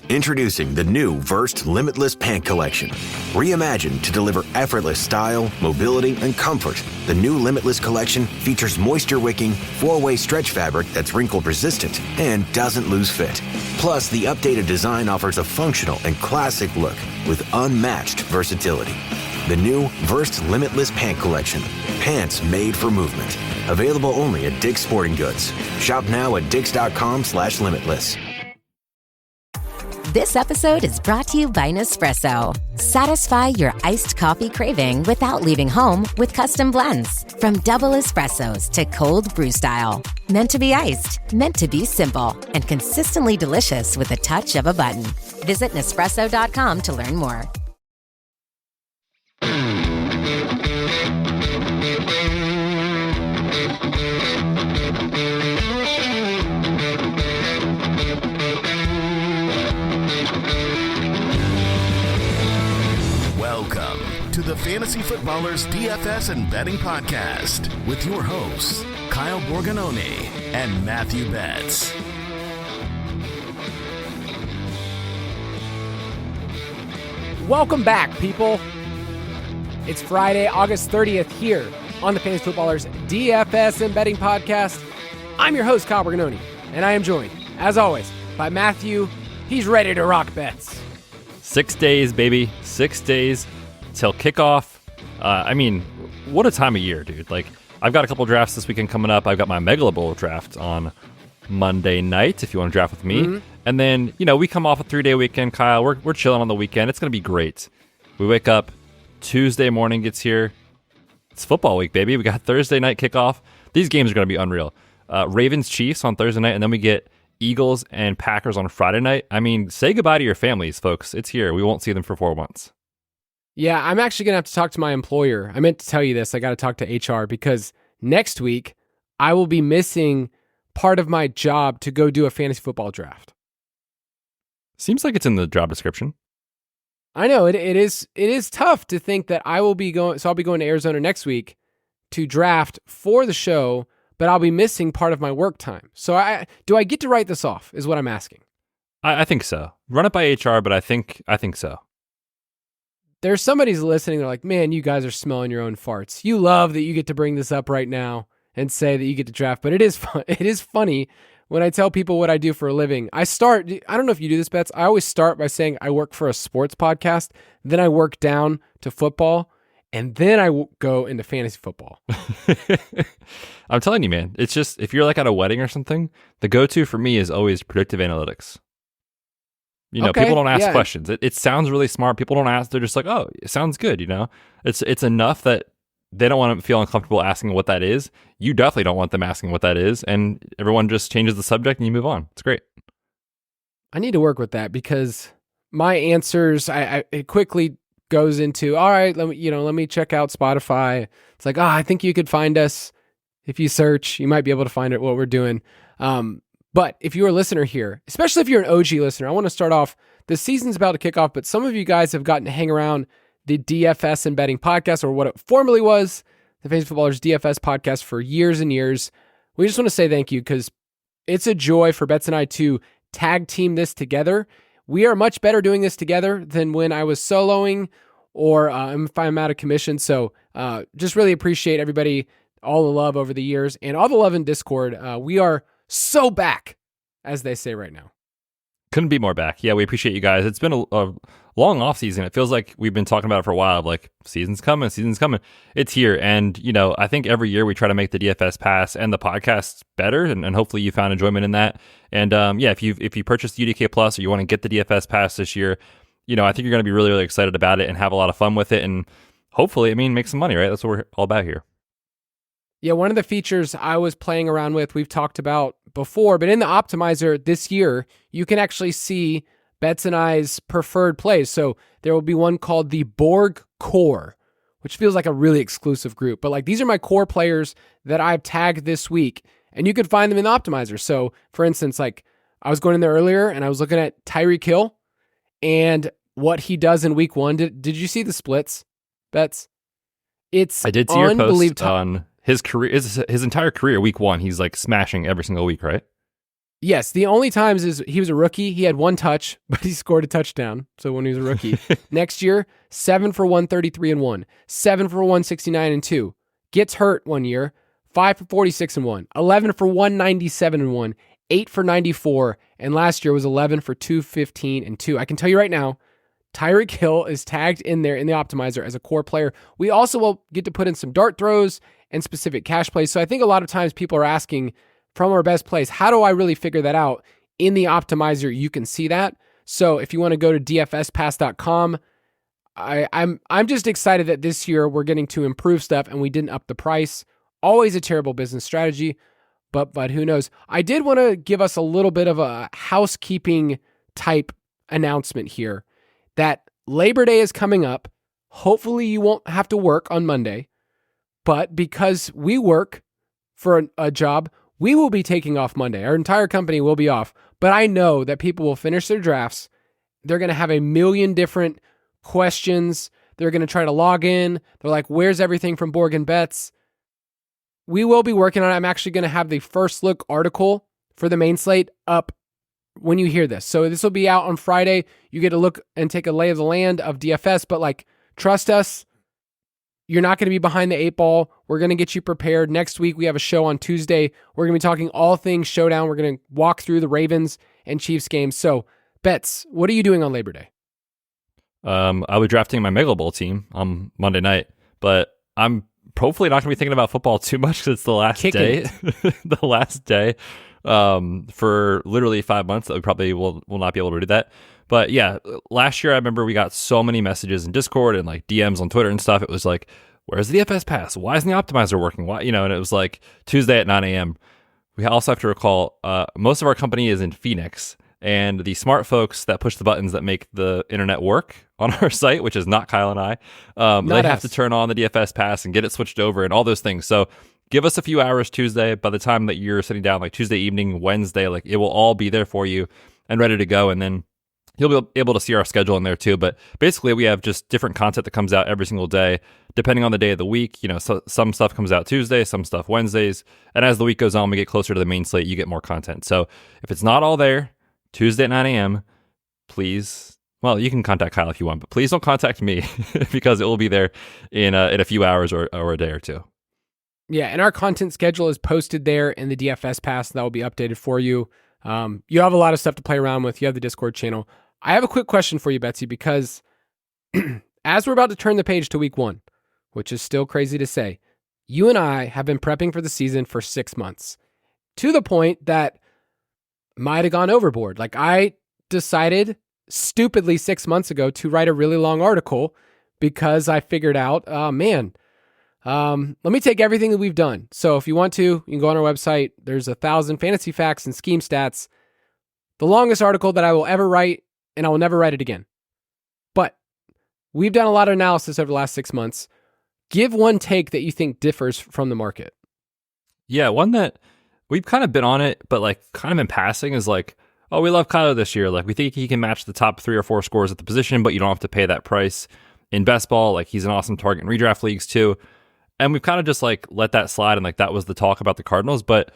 Introducing the new Versed Limitless Pant Collection. Reimagined to deliver effortless style, mobility, and comfort, the new Limitless Collection features moisture-wicking, 4-way stretch fabric that's wrinkle-resistant and doesn't lose fit. Plus, the updated design offers a functional and classic look with unmatched versatility. The new Versed Limitless Pant Collection. Pants made for movement. Available only at Dick's Sporting Goods. Shop now at dicks.com/limitless. This episode is brought to you by Nespresso. Satisfy your iced coffee craving without leaving home with custom blends. From double espressos to cold brew style. Meant to be iced, meant to be simple, and consistently delicious with a touch of a button. Visit Nespresso.com to learn more. Welcome to the Fantasy Footballers DFS and Betting Podcast with your hosts, Kyle Borganoni and Matthew Betz. Welcome back, people. It's Friday, August 30th here on the Fantasy Footballers DFS and Betting Podcast. I'm your host, Kyle Borganoni, and I am joined, as always, by Matthew. He's ready to rock bets. 6 days, baby. 6 days till kickoff. I mean, what a time of year, dude. Like, I've got a couple drafts this weekend coming up. I've got my Megalo Bowl draft on Monday night, if you want to draft with me. Mm-hmm. And then, you know, we come off a 3-day weekend, Kyle. We're chilling on the weekend. It's going to be great. We wake up, Tuesday morning gets here. It's football week, baby. We got Thursday night kickoff. These games are going to be unreal. Ravens-Chiefs on Thursday night, and then we get Eagles and Packers on Friday night. I mean, say goodbye to your families, folks. It's here. We won't see them for 4 months. Yeah, I'm actually going to have to talk to my employer. I meant to tell you this. I got to talk to HR because next week I will be missing part of my job to go do a fantasy football draft. Seems like it's in the job description. I know it is tough to think that I will be going. So I'll be going to Arizona next week to draft for the show, but I'll be missing part of my work time. So do I get to write this off is what I'm asking. I think so. Run it by HR, but I think so. There's somebody's listening. They're like, man, you guys are smelling your own farts. You love that you get to bring this up right now and say that you get to draft, but it is fun. It is funny when I tell people what I do for a living. I don't know if you do this, Betz. I always start by saying I work for a sports podcast. Then I work down to football. And then I go into fantasy football. I'm telling you, man, it's just, if you're like at a wedding or something, the go-to for me is always predictive analytics. You know, people don't ask questions. It sounds really smart. People don't ask. They're just like, oh, it sounds good, you know? It's enough that they don't want to feel uncomfortable asking what that is. You definitely don't want them asking what that is. And everyone just changes the subject and you move on. It's great. I need to work with that because my answers, it quickly goes into, all right, let me check out Spotify. It's like, I think you could find us if you search. You might be able to find it, what we're doing. But if you're a listener here, especially if you're an OG listener, I want to start off, the season's about to kick off, but some of you guys have gotten to hang around the DFS and Betting Podcast, or what it formerly was, the Fantasy Footballers DFS Podcast, for years and years. We just want to say thank you because it's a joy for Betz and I to tag team this together. We are much better doing this together than when I was soloing or if I'm out of commission. So just really appreciate everybody, all the love over the years and all the love in Discord. We are so back, as they say right now. Couldn't be more back. Yeah, we appreciate you guys. It's been a long off season. It feels like we've been talking about it for a while. Like, season's coming. It's here. And, you know, I think every year we try to make the DFS pass and the podcast better. And hopefully you found enjoyment in that. And if you purchase the UDK Plus or you want to get the DFS pass this year, you know, I think you're going to be really, really excited about it and have a lot of fun with it. And hopefully, make some money, right? That's what we're all about here. Yeah, one of the features I was playing around with, we've talked about before, but in the optimizer this year, you can actually see Betz and I's preferred plays. So there will be one called the Borg Core, which feels like a really exclusive group. But like, these are my core players that I've tagged this week, and you could find them in the optimizer. So for instance, like, I was going in there earlier and I was looking at Tyreek Hill and what he does in week 1. Did you see the splits, Betz? I did see your post on his career, his entire career. Week 1, he's like smashing every single week, right? Yes, the only times is he was a rookie. He had one touch, but he scored a touchdown. So when he was a rookie. Next year, 7 for 133 and 1, 7 for 169 and 2. Gets hurt one year, 5 for 46 and 1, 11 for 197 and 1, 8 for 94, and last year was 11 for 215 and 2. I can tell you right now, Tyreek Hill is tagged in there in the optimizer as a core player. We also will get to put in some dart throws and specific cash plays. So I think a lot of times people are asking from our best plays, how do I really figure that out? In the optimizer, you can see that. So if you want to go to dfspass.com, I'm just excited that this year we're getting to improve stuff and we didn't up the price. Always a terrible business strategy, but who knows? I did want to give us a little bit of a housekeeping type announcement here that Labor Day is coming up. Hopefully you won't have to work on Monday, but because we work for a job, we will be taking off Monday. Our entire company will be off, but I know that people will finish their drafts. They're going to have a million different questions. They're going to try to log in. They're like, where's everything from Borg and Betz? We will be working on it. I'm actually going to have the first look article for the main slate up when you hear this. So this will be out on Friday. You get to look and take a lay of the land of DFS, but like, trust us, you're not going to be behind the 8 ball. We're going to get you prepared. Next week, we have a show on Tuesday. We're going to be talking all things showdown. We're going to walk through the Ravens and Chiefs games. So, Betz, what are you doing on Labor Day? I'll be drafting my Mega Bowl team on Monday night, but I'm hopefully not going to be thinking about football too much because it's the last day. The last day for literally 5 months that we probably will not be able to do that. But yeah, last year I remember we got so many messages in Discord and like DMs on Twitter and stuff. It was like, where's the DFS pass? Why isn't the optimizer working? Why, and it was like Tuesday at 9 a.m. We also have to recall most of our company is in Phoenix, and the smart folks that push the buttons that make the internet work on our site, which is not Kyle and I, they have to turn on the DFS pass and get it switched over and all those things. So give us a few hours Tuesday. By the time that you're sitting down, like Tuesday evening, Wednesday, like it will all be there for you and ready to go. And then you'll be able to see our schedule in there too. But basically, we have just different content that comes out every single day, depending on the day of the week. So some stuff comes out Tuesday, some stuff Wednesdays. And as the week goes on, we get closer to the main slate, you get more content. So if it's not all there, Tuesday at 9 a.m., please, well, you can contact Kyle if you want, but please don't contact me because it will be there in a few hours or a day or two. Yeah, and our content schedule is posted there in the DFS pass. That will be updated for you. You have a lot of stuff to play around with. You have the Discord channel. I have a quick question for you, Betsy, because as we're about to turn the page to week 1, which is still crazy to say, you and I have been prepping for the season for 6 months to the point that might have gone overboard. Like I decided stupidly 6 months ago to write a really long article because I figured out, let me take everything that we've done. So if you want to, you can go on our website. There's 1,000 fantasy facts and scheme stats. The longest article that I will ever write, and I will never write it again. But we've done a lot of analysis over the last 6 months. Give one take that you think differs from the market. Yeah, one that we've kind of been on it, but like kind of in passing is like, oh, we love Kyler this year. Like we think he can match the top 3 or 4 scores at the position, but you don't have to pay that price. In best ball, like he's an awesome target in redraft leagues too. And we've kind of just like let that slide, and like that was the talk about the Cardinals. But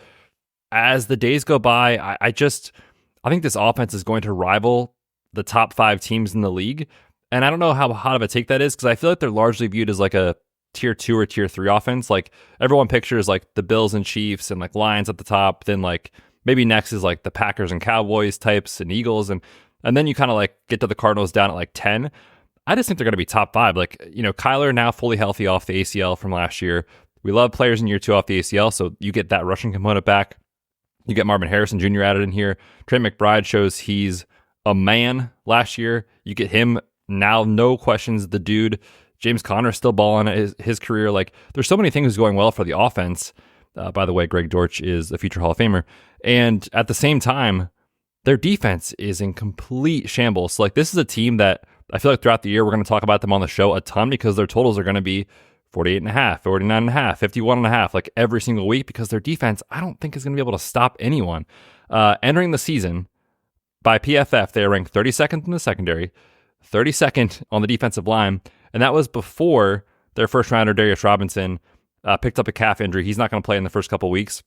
as the days go by, I think this offense is going to rival the top 5 teams in the league. And I don't know how hot of a take that is because I feel like they're largely viewed as like a tier 2 or tier 3 offense. Like everyone pictures like the Bills and Chiefs and like Lions at the top. Then like maybe next is like the Packers and Cowboys types and Eagles. And then you kind of like get to the Cardinals down at like 10. I just think they're going to be top 5. Like, Kyler now fully healthy off the ACL from last year. We love players in year 2 off the ACL. So you get that rushing component back. You get Marvin Harrison Jr. added in here. Trent McBride shows he's a man last year. You get him now, no questions, the dude. James Conner still balling at his career. Like, there's so many things going well for the offense. By the way, Greg Dortch is a future Hall of Famer. And at the same time, their defense is in complete shambles. So, like, this is a team that I feel like throughout the year, we're going to talk about them on the show a ton because their totals are going to be 48.5, 49.5, 51.5, like every single week because their defense, I don't think is going to be able to stop anyone. Entering the season, by PFF, they are ranked 32nd in the secondary, 32nd on the defensive line, and that was before their first rounder, Darius Robinson, picked up a calf injury. He's not going to play in the first couple weeks.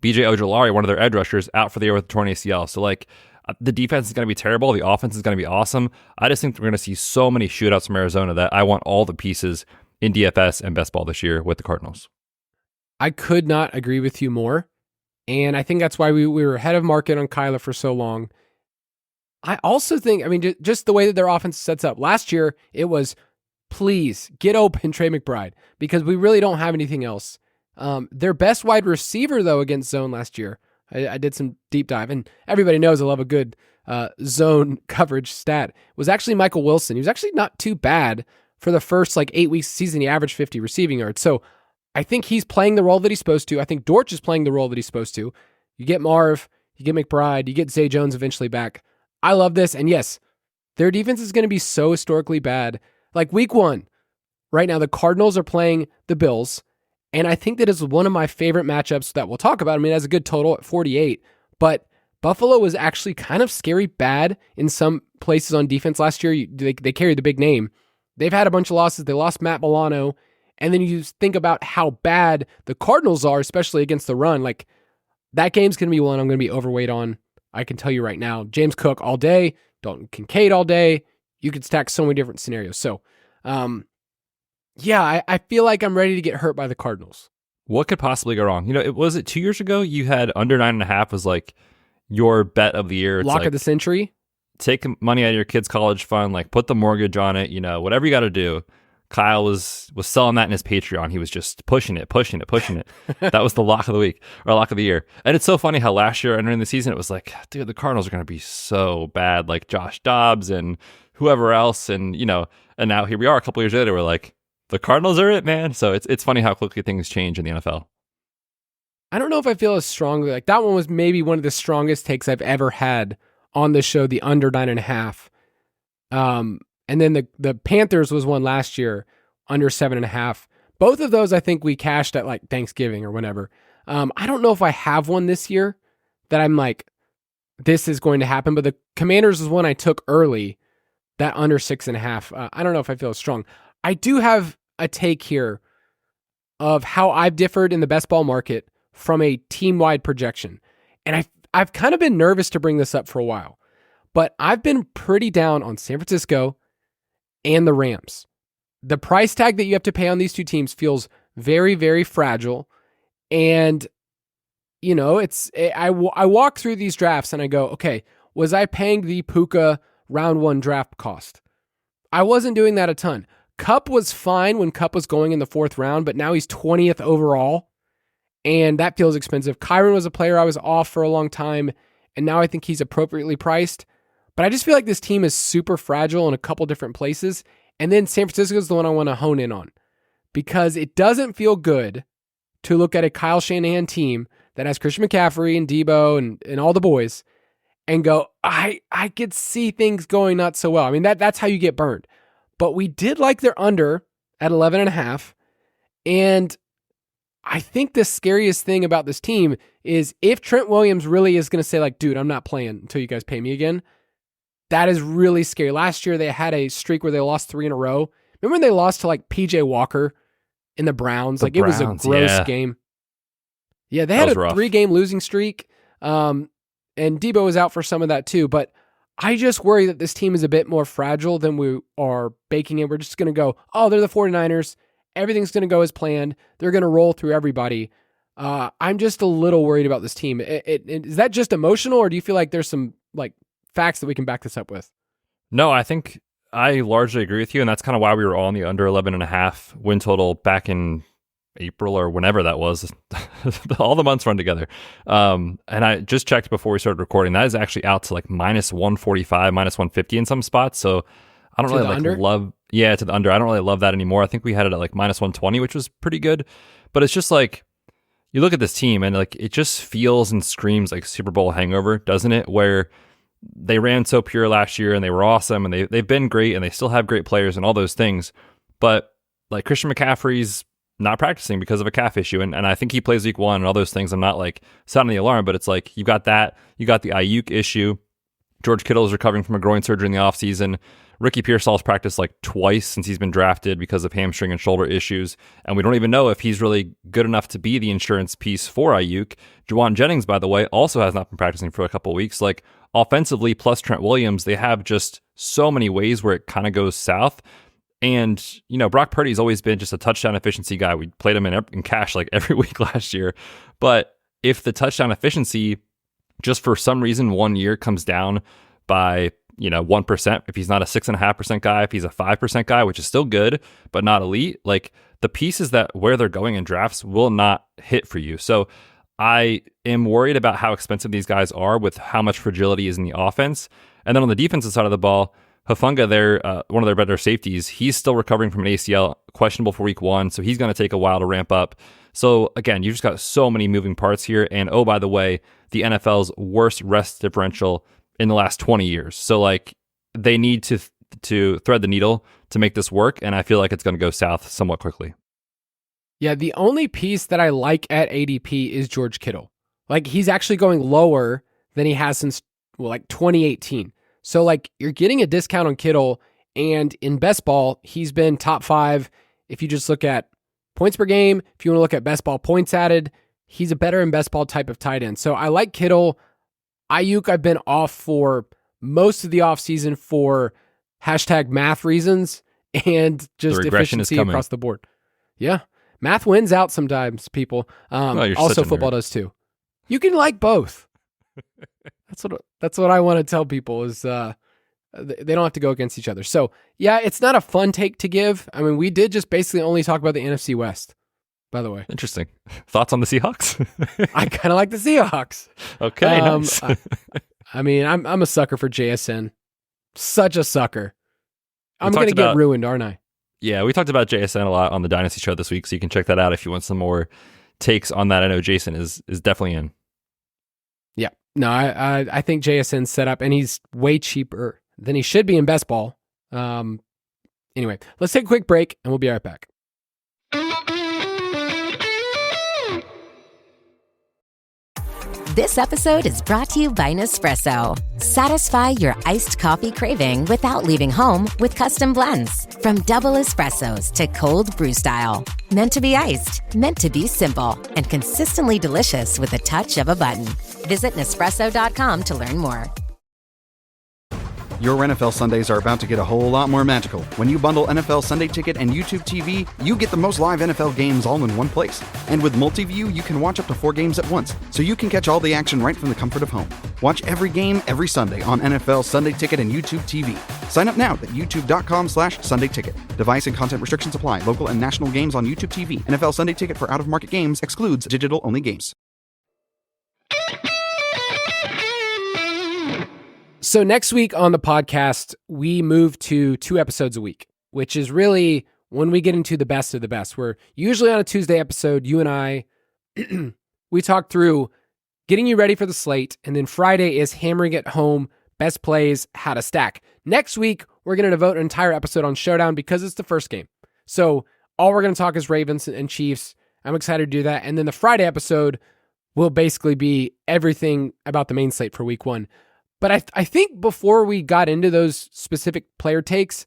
BJ Ojolari, one of their edge rushers, out for the year with a torn ACL. So like the defense is going to be terrible. The offense is going to be awesome. I just think we're going to see so many shootouts from Arizona that I want all the pieces in DFS and best ball this year with the Cardinals. I could not agree with you more. And I think that's why we were ahead of market on Kyler for so long. I also think, I mean, just the way that their offense sets up. Last year, it was, please, get open Trey McBride, because we really don't have anything else. Their best wide receiver, though, against zone last year, I did some deep dive, and everybody knows I love a good zone coverage stat, was actually Michael Wilson. He was actually not too bad for the first 8 weeks of the season. He averaged 50 receiving yards. So I think he's playing the role that he's supposed to. I think Dortch is playing the role that he's supposed to. You get Marv, you get McBride, you get Zay Jones eventually back. I love this. And yes, their defense is going to be so historically bad. Like week 1, right now, the Cardinals are playing the Bills. And I think that is one of my favorite matchups that we'll talk about. I mean, it has a good total at 48. But Buffalo was actually kind of scary bad in some places on defense last year. They carried the big name. They've had a bunch of losses. They lost Matt Milano. And then you think about how bad the Cardinals are, especially against the run. Like, that game's going to be one I'm going to be overweight on. I can tell you right now. James Cook all day, Dalton Kincaid all day. You could stack so many different scenarios. So, yeah, I feel like I'm ready to get hurt by the Cardinals. What could possibly go wrong? Was it 2 years ago you had under 9.5 was like your bet of the year? It's Lock of the century? Take money out of your kid's college fund, like put the mortgage on it, whatever you got to do. Kyle was selling that in his Patreon. He was just pushing it. That was the lock of the week or lock of the year. And it's so funny how last year entering the season, it was like, dude, the Cardinals are going to be so bad, like Josh Dobbs and whoever else. And, and now here we are a couple years later, we're like, the Cardinals are it, man. So it's funny how quickly things change in the NFL. I don't know if I feel as strongly. Like that one was maybe one of the strongest takes I've ever had on the show, the under 9.5. And then the Panthers was one last year, under 7.5. Both of those I think we cashed at like Thanksgiving or whenever. I don't know if I have one this year that I'm like, this is going to happen. But the Commanders was one I took early, that under 6.5. I don't know if I feel as strong. I do have a take here of how I've differed in the best ball market from a team-wide projection. And I've kind of been nervous to bring this up for a while, but I've been pretty down on San Francisco and the Rams. The price tag that you have to pay on these two teams feels very, very fragile. And, I walk through these drafts and I go, okay, was I paying the Puka round 1 draft cost? I wasn't doing that a ton. Kupp was fine when Kupp was going in the 4th round, but now he's 20th overall, and that feels expensive. Kyron was a player I was off for a long time, and now I think he's appropriately priced. But I just feel like this team is super fragile in a couple different places. And then San Francisco is the one I want to hone in on, because it doesn't feel good to look at a Kyle Shanahan team that has Christian McCaffrey and Debo and all the boys and go, I could see things going not so well. I mean, that's how you get burned. But we did like their under at 11.5. And I think the scariest thing about this team is if Trent Williams really is going to say like, dude, I'm not playing until you guys pay me again. That is really scary. Last year, they had a streak where they lost 3 in a row. Remember when they lost to like PJ Walker in the Browns? It was a gross game. Yeah, they had a 3-game losing streak. And Debo was out for some of that too. But I just worry that this team is a bit more fragile than we are baking in. We're just going to go, oh, they're the 49ers. Everything's going to go as planned. They're going to roll through everybody. I'm just a little worried about this team. Is that just emotional, or do you feel like there's some like facts that we can back this up with? No, I think I largely agree with you, and that's kind of why we were all on the under 11.5 win total back in April or whenever that was. All the months run together. And I just checked before we started recording. That is actually out to like minus 145, minus 150 in some spots. So I don't really like love. Yeah, to the under. I don't really love that anymore. I think we had it at like minus 120, which was pretty good. But it's just like, you look at this team and like it just feels and screams like Super Bowl hangover, doesn't it? Where they ran so pure last year and they were awesome and they've been great and they still have great players and all those things. But like Christian McCaffrey's not practicing because of a calf issue. And I think he plays week 1 and all those things. I'm not like sounding the alarm, but it's like you got that. You got the Ayuk issue. George Kittle is recovering from a groin surgery in the offseason. Ricky Pearsall's practiced like twice since he's been drafted because of hamstring and shoulder issues, and we don't even know if he's really good enough to be the insurance piece for Ayuk. Juwan Jennings, by the way, also has not been practicing for a couple of weeks. Like, offensively, plus Trent Williams, they have just so many ways where it kind of goes south. And, you know, Brock Purdy's always been just a touchdown efficiency guy. We played him in cash like every week last year. But if the touchdown efficiency just for some reason 1 year comes down by, 1%, if he's not a 6.5% guy, if he's a 5% guy, which is still good, but not elite, like, the pieces that where they're going in drafts will not hit for you. So I am worried about how expensive these guys are with how much fragility is in the offense. And then on the defensive side of the ball, Hufanga, one of their better safeties, he's still recovering from an ACL, questionable for week 1, so he's going to take a while to ramp up. So again, you've just got so many moving parts here. And oh, by the way, the NFL's worst rest differential in the last 20 years. So like, they need to thread the needle to make this work, and I feel like it's going to go south somewhat quickly. Yeah, the only piece that I like at ADP is George Kittle. Like, he's actually going lower than he has since 2018. So like, you're getting a discount on Kittle, and in best ball, he's been top 5. If you just look at points per game, if you want to look at best ball points added, he's a better in best ball type of tight end. So I like Kittle. Ayuk, I've been off for most of the offseason for #math reasons and just efficiency across the board. Yeah. Math wins out sometimes, people. Also, football does too. You can like both. That's what I want to tell people is they don't have to go against each other. So yeah, it's not a fun take to give. I mean, we did just basically only talk about the NFC West, by the way. Interesting. Thoughts on the Seahawks? I kind of like the Seahawks. Okay, nice. I'm a sucker for JSN. Such a sucker. I'm going to get ruined, aren't I? Yeah, we talked about JSN a lot on the Dynasty Show this week, so you can check that out if you want some more takes on that. I know Jason is definitely in. Yeah. No, I think JSN's set up, and he's way cheaper than he should be in best ball. Anyway, let's take a quick break, and we'll be right back. This episode is brought to you by Nespresso. Satisfy your iced coffee craving without leaving home with custom blends. From double espressos to cold brew style. Meant to be iced, meant to be simple, and consistently delicious with a touch of a button. Visit Nespresso.com to learn more. Your NFL Sundays are about to get a whole lot more magical. When you bundle NFL Sunday Ticket and YouTube TV, you get the most live NFL games all in one place. And with Multiview, you can watch up to 4 games at once, so you can catch all the action right from the comfort of home. Watch every game every Sunday on NFL Sunday Ticket and YouTube TV. Sign up now at youtube.com/Sunday Ticket. Device and content restrictions apply. Local and national games on YouTube TV. NFL Sunday Ticket for out-of-market games excludes digital-only games. So next week on the podcast, we move to 2 episodes a week, which is really when we get into the best of the best. We're usually on a Tuesday episode, you and I, we talk through getting you ready for the slate, and then Friday is hammering it home, best plays, how to stack. Next week, we're going to devote an entire episode on Showdown because it's the first game. So all we're going to talk is Ravens and Chiefs. I'm excited to do that. And then the Friday episode will basically be everything about the main slate for week 1. But I think before we got into those specific player takes,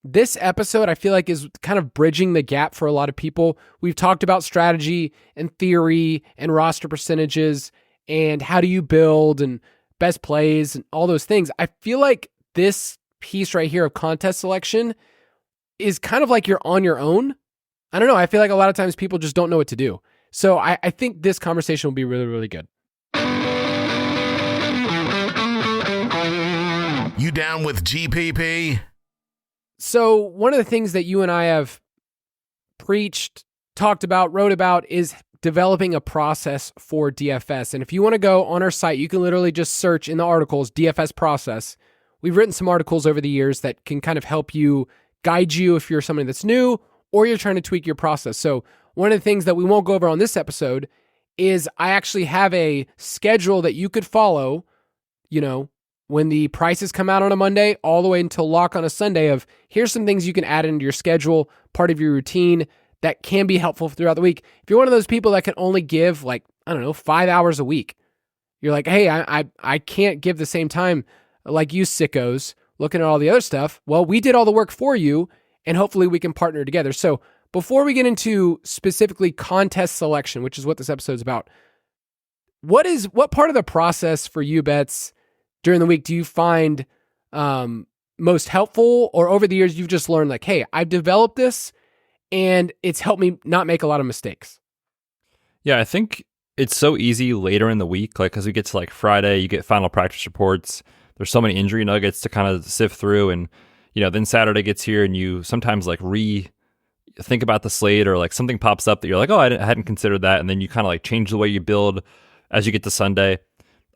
this episode I feel like is kind of bridging the gap for a lot of people. We've talked about strategy and theory and roster percentages and how do you build and best plays and all those things. I feel like this piece right here of contest selection is kind of like you're on your own. I don't know. I feel like a lot of times people just don't know what to do. So I think this conversation will be really, really good. You down with GPP? So one of the things that you and I have preached, talked about, wrote about is developing a process for DFS. And if you want to go on our site, you can literally just search in the articles, DFS process. We've written some articles over the years that can kind of help you, guide you if you're somebody that's new or you're trying to tweak your process. So one of the things that we won't go over on this episode is I actually have a schedule that you could follow, when the prices come out on a Monday, all the way until lock on a Sunday of here's some things you can add into your schedule, part of your routine that can be helpful throughout the week. If you're one of those people that can only give 5 hours a week, you're like, hey, I can't give the same time like you sickos looking at all the other stuff. Well, we did all the work for you, and hopefully we can partner together. So before we get into specifically contest selection, which is what this episode is about, what part of the process for you, Betz, during the week do you find most helpful, or over the years you've just learned like, hey, I've developed this and it's helped me not make a lot of mistakes? Yeah, I think it's so easy later in the week, like as we get to like Friday, you get final practice reports. There's so many injury nuggets to kind of sift through, and then Saturday gets here and you sometimes like think about the slate, or like something pops up that you're like, oh, I hadn't considered that, and then you kind of like change the way you build as you get to Sunday.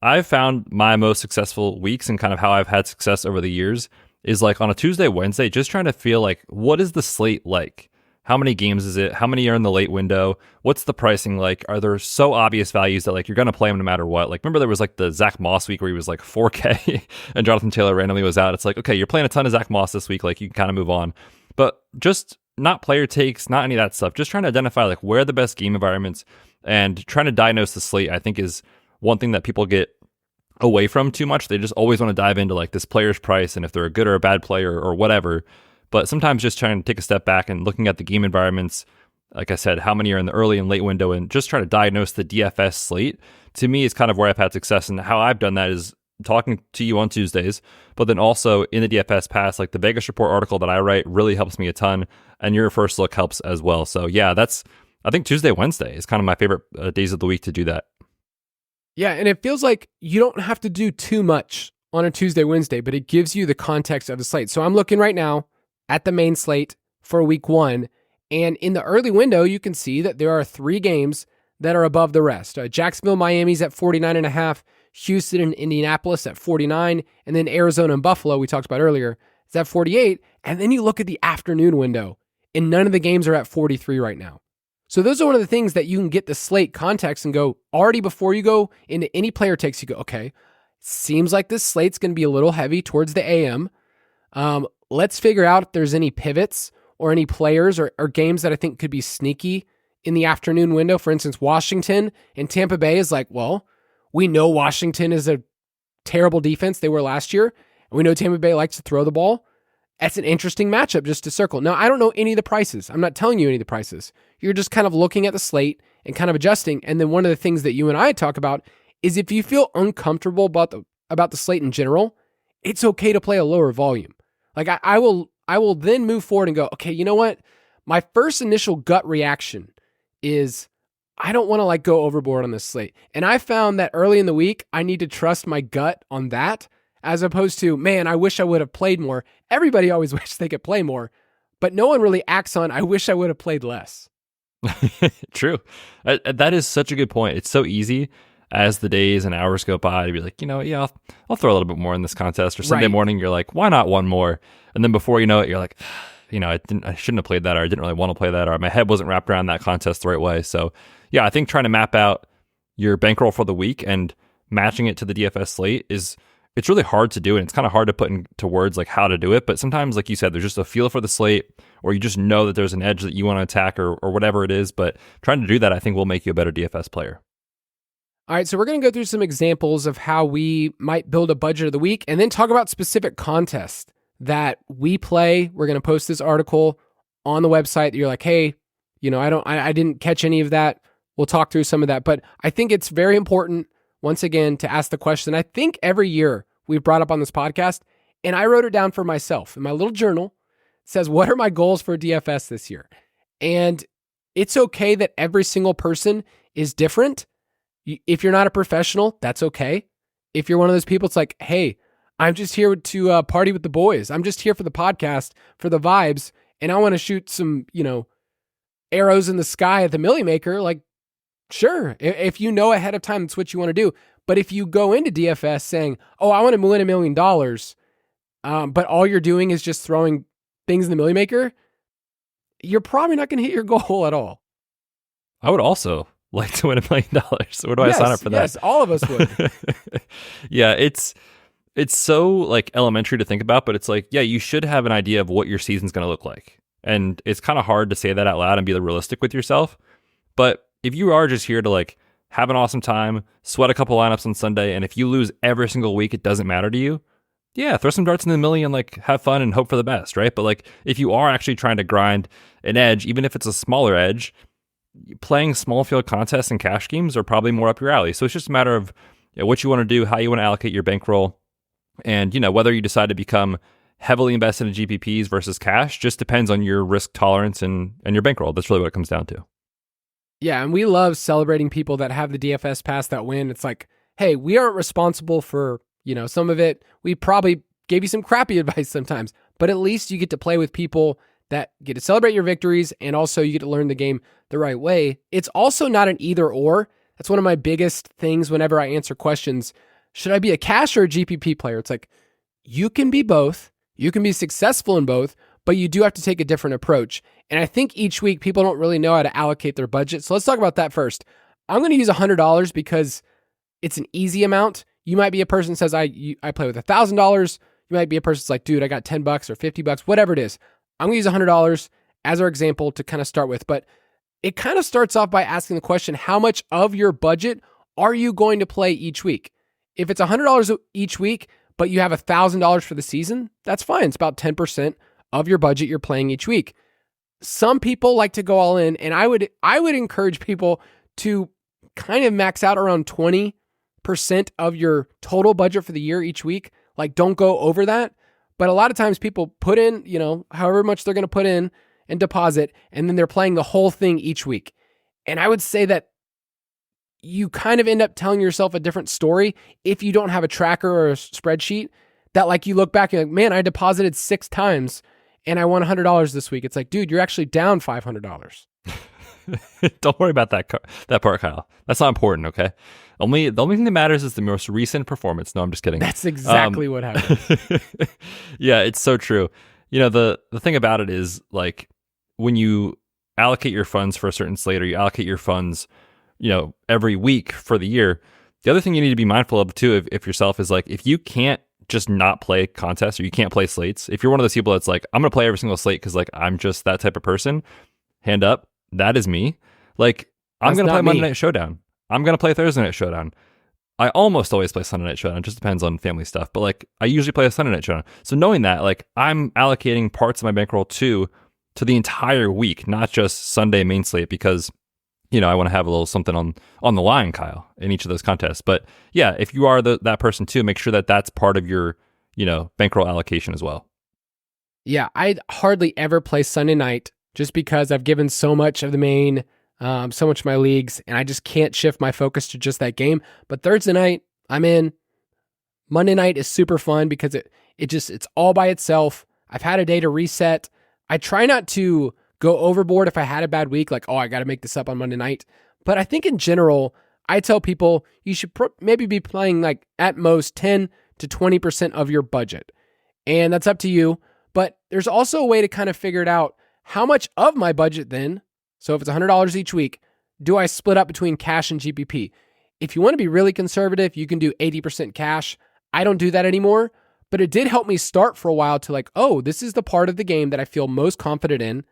I've found my most successful weeks, and kind of how I've had success over the years, is like on a Tuesday, Wednesday, just trying to feel like, what is the slate like? How many games is it? How many are in the late window? What's the pricing like? Are there so obvious values that like you're going to play them no matter what? Like, remember there was like the Zach Moss week where he was like 4K and Jonathan Taylor randomly was out. It's like, okay, you're playing a ton of Zach Moss this week. Like, you can kind of move on. But just not player takes, not any of that stuff. Just trying to identify like where are the best game environments, and trying to diagnose the slate, I think, is one thing that people get away from too much. They just always want to dive into like this player's price and if they're a good or a bad player or whatever. But sometimes just trying to take a step back and looking at the game environments, like I said, how many are in the early and late window, and just try to diagnose the DFS slate, to me is kind of where I've had success. And how I've done that is talking to you on Tuesdays, but then also in the DFS Pass, like the Vegas Report article that I write really helps me a ton, and your first look helps as well. So yeah, I think Tuesday, Wednesday is kind of my favorite days of the week to do that. Yeah, and it feels like you don't have to do too much on a Tuesday, Wednesday, but it gives you the context of the slate. So I'm looking right now at the main slate for week 1, and in the early window, you can see that there are 3 games that are above the rest. Jacksonville, Miami's at 49.5, Houston and Indianapolis at 49, and then Arizona and Buffalo, we talked about earlier, is at 48. And then you look at the afternoon window, and none of the games are at 43 right now. So those are one of the things that you can get the slate context and go, already before you go into any player takes, you go, okay, seems like this slate's going to be a little heavy towards the AM. Let's figure out if there's any pivots or any players or games that I think could be sneaky in the afternoon window. For instance, Washington and Tampa Bay is like, well, we know Washington is a terrible defense. They were last year. And we know Tampa Bay likes to throw the ball. That's an interesting matchup just to circle. Now, I don't know any of the prices. I'm not telling you any of the prices. You're just kind of looking at the slate and kind of adjusting. And then one of the things that you and I talk about is if you feel uncomfortable about the slate in general, it's okay to play a lower volume. Like I will then move forward and go, okay, you know what? My first initial gut reaction is I don't want to like go overboard on this slate. And I found that early in the week, I need to trust my gut on that, as opposed to, man, I wish I would have played more. Everybody always wishes they could play more, but no one really acts on, I wish I would have played less. True. That is such a good point. It's so easy as the days and hours go by to be like, yeah, I'll throw a little bit more in this contest. Or Sunday morning, you're like, why not one more? And then before you know it, you're like, I shouldn't have played that, or I didn't really want to play that, or my head wasn't wrapped around that contest the right way. So yeah, I think trying to map out your bankroll for the week and matching it to the DFS slate it's really hard to do, and it's kind of hard to put into words like how to do it. But sometimes, like you said, there's just a feel for the slate, or you just know that there's an edge that you want to attack, or whatever it is. But trying to do that, I think, will make you a better DFS player. All right, so we're going to go through some examples of how we might build a budget of the week, and then talk about specific contests that we play. We're going to post this article on the website. You're like, hey, I didn't catch any of that. We'll talk through some of that. But I think it's very important, once again, to ask the question. I think every year we've brought up on this podcast, and I wrote it down for myself in my little journal. It says, what are my goals for DFS this year? And it's okay that every single person is different. If you're not a professional, that's okay. If you're one of those people, it's like, hey, I'm just here to party with the boys. I'm just here for the podcast, for the vibes, and I want to shoot some, arrows in the sky at the Millie Maker. Like, sure, if you know ahead of time, that's what you want to do. But if you go into DFS saying, oh, I want to win $1 million, but all you're doing is just throwing things in the Millie Maker, you're probably not going to hit your goal at all. I would also like to win $1 million. So where do I sign up for that? Yes, all of us would. Yeah, it's so like elementary to think about, but it's like, yeah, you should have an idea of what your season's going to look like. And it's kind of hard to say that out loud and be realistic with yourself. But if you are just here to like have an awesome time, sweat a couple lineups on Sunday, and if you lose every single week, it doesn't matter to you, Yeah, throw some darts in the millie and like have fun and hope for the best, right? But like if you are actually trying to grind an edge, even if it's a smaller edge, playing small field contests and cash games are probably more up your alley. So it's just a matter of what you want to do, how you want to allocate your bankroll, and whether you decide to become heavily invested in GPPs versus cash just depends on your risk tolerance and your bankroll. That's really what it comes down to. Yeah, and we love celebrating people that have the DFS pass that win. It's like, hey, we aren't responsible for some of it. We probably gave you some crappy advice sometimes, but at least you get to play with people that get to celebrate your victories, and also you get to learn the game the right way. It's also not an either or. That's one of my biggest things whenever I answer questions. Should I be a cash or a GPP player? It's like, you can be both. You can be successful in both, but you do have to take a different approach. And I think each week people don't really know how to allocate their budget. So let's talk about that first. I'm going to use $100 because it's an easy amount. You might be a person that says, I play with $1,000. You might be a person that's like, dude, I got $10 or $50, whatever it is. I'm going to use $100 as our example to kind of start with. But it kind of starts off by asking the question, how much of your budget are you going to play each week? If it's $100 each week, but you have $1,000 for the season, that's fine. It's about 10% of your budget you're playing each week. Some people like to go all in, and I would encourage people to kind of max out around 20% of your total budget for the year each week. Like, don't go over that. But a lot of times people put in, however much they're going to put in and deposit, and then they're playing the whole thing each week. And I would say that you kind of end up telling yourself a different story if you don't have a tracker or a spreadsheet that like you look back and like, man, I deposited 6 times and I won $100 this week. It's like, dude, you're actually down $500. Don't worry about that part, Kyle. That's not important, okay? The only thing that matters is the most recent performance. No, I'm just kidding. That's exactly what happened. Yeah, it's so true. The thing about it is like when you allocate your funds for a certain slate or you allocate your funds, every week for the year, the other thing you need to be mindful of too, if yourself is like, if you can't just not play contests or you can't play slates, if you're one of those people that's like, I'm going to play every single slate because like I'm just that type of person, hand up, that is me. Like, I'm going to play Monday Night Showdown. I'm going to play Thursday Night Showdown. I almost always play Sunday Night Showdown. It just depends on family stuff. But like, I usually play a Sunday Night Showdown. So knowing that, like, I'm allocating parts of my bankroll to the entire week, not just Sunday main slate, because I want to have a little something on the line, Kyle, in each of those contests. But yeah, if you are that person too, make sure that that's part of your bankroll allocation as well. Yeah, I hardly ever play Sunday night just because I've given so much of the main, so much of my leagues, and I just can't shift my focus to just that game. But Thursday night, I'm in. Monday night is super fun because it's all by itself. I've had a day to reset. I try not to go overboard if I had a bad week, like, I got to make this up on Monday night. But I think in general, I tell people you should maybe be playing like at most 10 to 20% of your budget. And that's up to you. But there's also a way to kind of figure it out. How much of my budget then, so if it's $100 each week, do I split up between cash and GPP? If you want to be really conservative, you can do 80% cash. I don't do that anymore, but it did help me start for a while to like, this is the part of the game that I feel most confident in.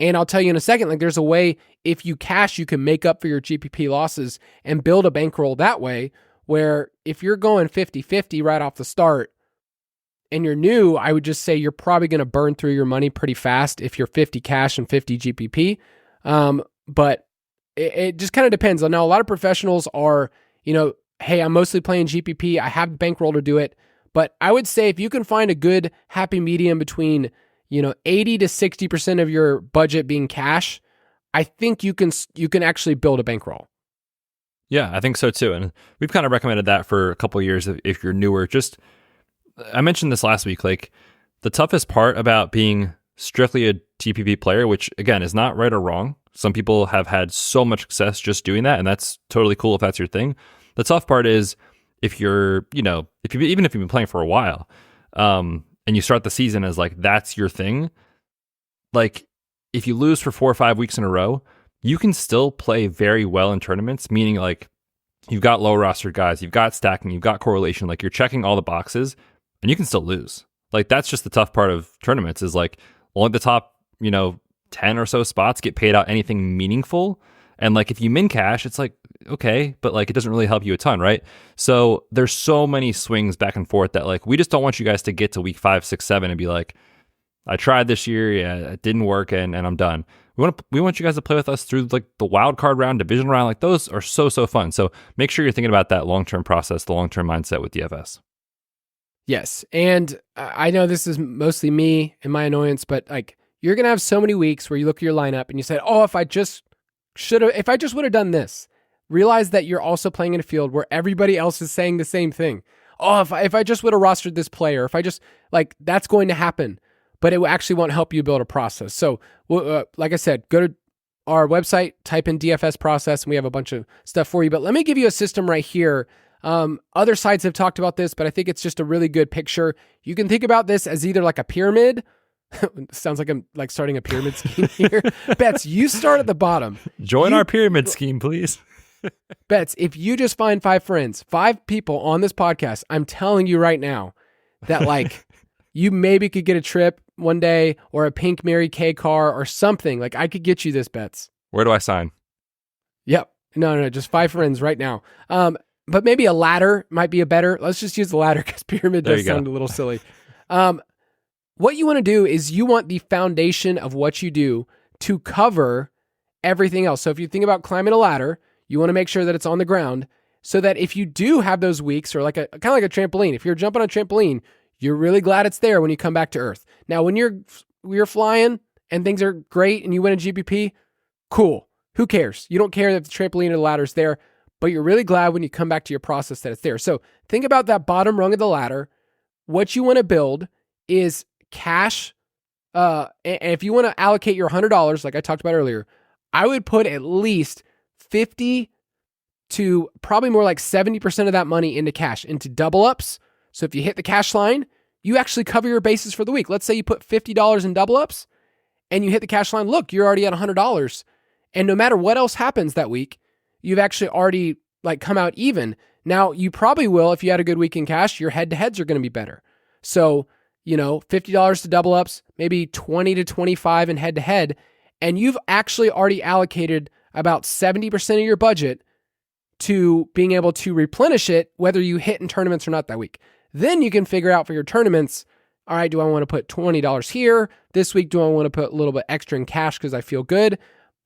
And I'll tell you in a second, like there's a way, if you cash, you can make up for your GPP losses and build a bankroll that way, where if you're going 50-50 right off the start and you're new, I would just say you're probably going to burn through your money pretty fast if you're 50 cash and 50 GPP. But it just kind of depends. Now, a lot of professionals are, hey, I'm mostly playing GPP. I have the bankroll to do it. But I would say if you can find a good happy medium between 80 to 60% of your budget being cash, I think you can actually build a bankroll. Yeah, I think so too. And we've kind of recommended that for a couple of years if you're newer. I mentioned this last week, like the toughest part about being strictly a GPP player, which again is not right or wrong. Some people have had so much success just doing that, and that's totally cool if that's your thing. The tough part is if you're, even if you've been playing for a while, and you start the season as like, that's your thing. Like if you lose for 4 or 5 weeks in a row, you can still play very well in tournaments, meaning like you've got low rostered guys, you've got stacking, you've got correlation, like you're checking all the boxes and you can still lose. Like that's just the tough part of tournaments is like only the top, 10 or so spots get paid out anything meaningful. And like if you min cash, it's like okay, but like it doesn't really help you a ton, right? So there's so many swings back and forth that like we just don't want you guys to get to week 5, 6, 7 and be like, I tried this year, yeah, it didn't work, and I'm done. We want you guys to play with us through like the wild card round, division round. Like those are so fun. So make sure you're thinking about that long-term process, the long-term mindset with DFS. Yes, and I know this is mostly me and my annoyance, but like you're gonna have so many weeks where you look at your lineup and you say, "Oh, if I just would have done this." Realize that you're also playing in a field where everybody else is saying the same thing. Oh, if I just would have rostered this player, if I just like that's going to happen. But it actually won't help you build a process. So, like I said, go to our website, type in DFS process, and we have a bunch of stuff for you. But let me give you a system right here. Other sites have talked about this, but I think it's just a really good picture. You can think about this as either like a pyramid. Sounds like I'm like starting a pyramid scheme here. Betz, you start at the bottom. Join our pyramid scheme, please. Betz, if you just find 5 friends, 5 people on this podcast, I'm telling you right now that like you maybe could get a trip one day or a pink Mary Kay car or something. Like I could get you this, Betz. Where do I sign? Yep. No, just 5 friends right now. But maybe a ladder might be a better. Let's just use the ladder because pyramid does sound a little silly. What you want to do is you want the foundation of what you do to cover everything else. So if you think about climbing a ladder, you want to make sure that it's on the ground so that if you do have those weeks or like kind of like a trampoline, if you're jumping on a trampoline, you're really glad it's there when you come back to earth. Now, when you're flying and things are great and you win a GPP, cool. Who cares? You don't care that the trampoline or the ladder's there, but you're really glad when you come back to your process that it's there. So think about that bottom rung of the ladder. What you want to build is cash. And if you want to allocate your $100, like I talked about earlier, I would put at least 50 to probably more like 70% of that money into cash, into double ups. So if you hit the cash line, you actually cover your bases for the week. Let's say you put $50 in double ups and you hit the cash line. Look, you're already at $100. And no matter what else happens that week, you've actually already like come out even. Now you probably will, if you had a good week in cash, your head to heads are going to be better. So, $50 to double ups, maybe 20 to 25 in head to head. And you've actually already allocated about 70% of your budget to being able to replenish it, whether you hit in tournaments or not that week. Then you can figure out for your tournaments, all right, do I want to put $20 here? This week, do I want to put a little bit extra in cash because I feel good?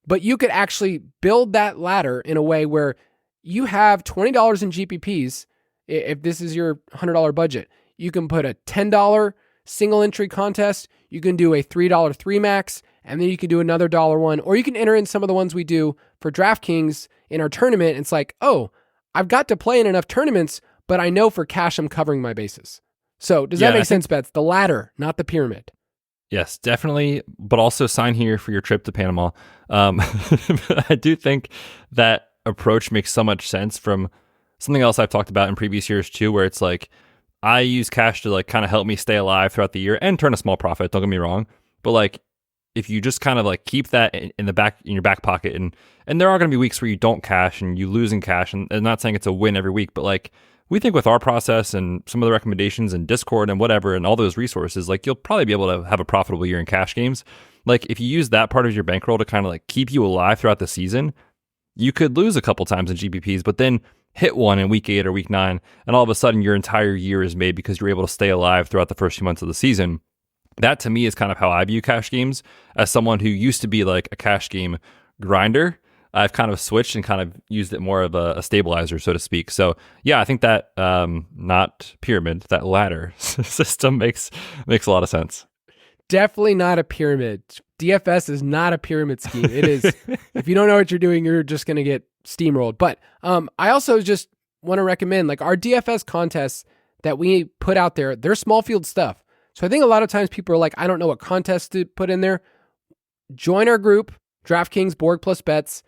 But you could actually build that ladder in a way where you have $20 in GPPs. If this is your $100 budget, you can put a $10 single entry contest. You can do a $3 3 max, and then you can do another $1 one, or you can enter in some of the ones we do for DraftKings in our tournament. It's like, oh, I've got to play in enough tournaments, but I know for cash I'm covering my bases. So does that make sense, Betz? The ladder, not the pyramid. Yes, definitely. But also sign here for your trip to Panama. I do think that approach makes so much sense from something else I've talked about in previous years too, where it's like I use cash to like kind of help me stay alive throughout the year and turn a small profit. Don't get me wrong, but like if you just kind of like keep that in your back pocket, and there are going to be weeks where you don't cash and you lose in cash, and I'm not saying it's a win every week, but like we think with our process and some of the recommendations and Discord and whatever and all those resources, like you'll probably be able to have a profitable year in cash games. Like if you use that part of your bankroll to kind of like keep you alive throughout the season, you could lose a couple times in GPPs, but then hit one in week 8 or week 9, and all of a sudden your entire year is made because you're able to stay alive throughout the first few months of the season. That to me is kind of how I view cash games. As someone who used to be like a cash game grinder, I've kind of switched and kind of used it more of a stabilizer, so to speak. So yeah, I think that not pyramid, that ladder system makes a lot of sense. Definitely not a pyramid. DFS is not a pyramid scheme. It is, if you don't know what you're doing, you're just going to get steamrolled. But I also just want to recommend like our DFS contests that we put out there, they're small field stuff. So I think a lot of times people are like, I don't know what contest to put in there. Join our group, DraftKings, Borg plus Betz,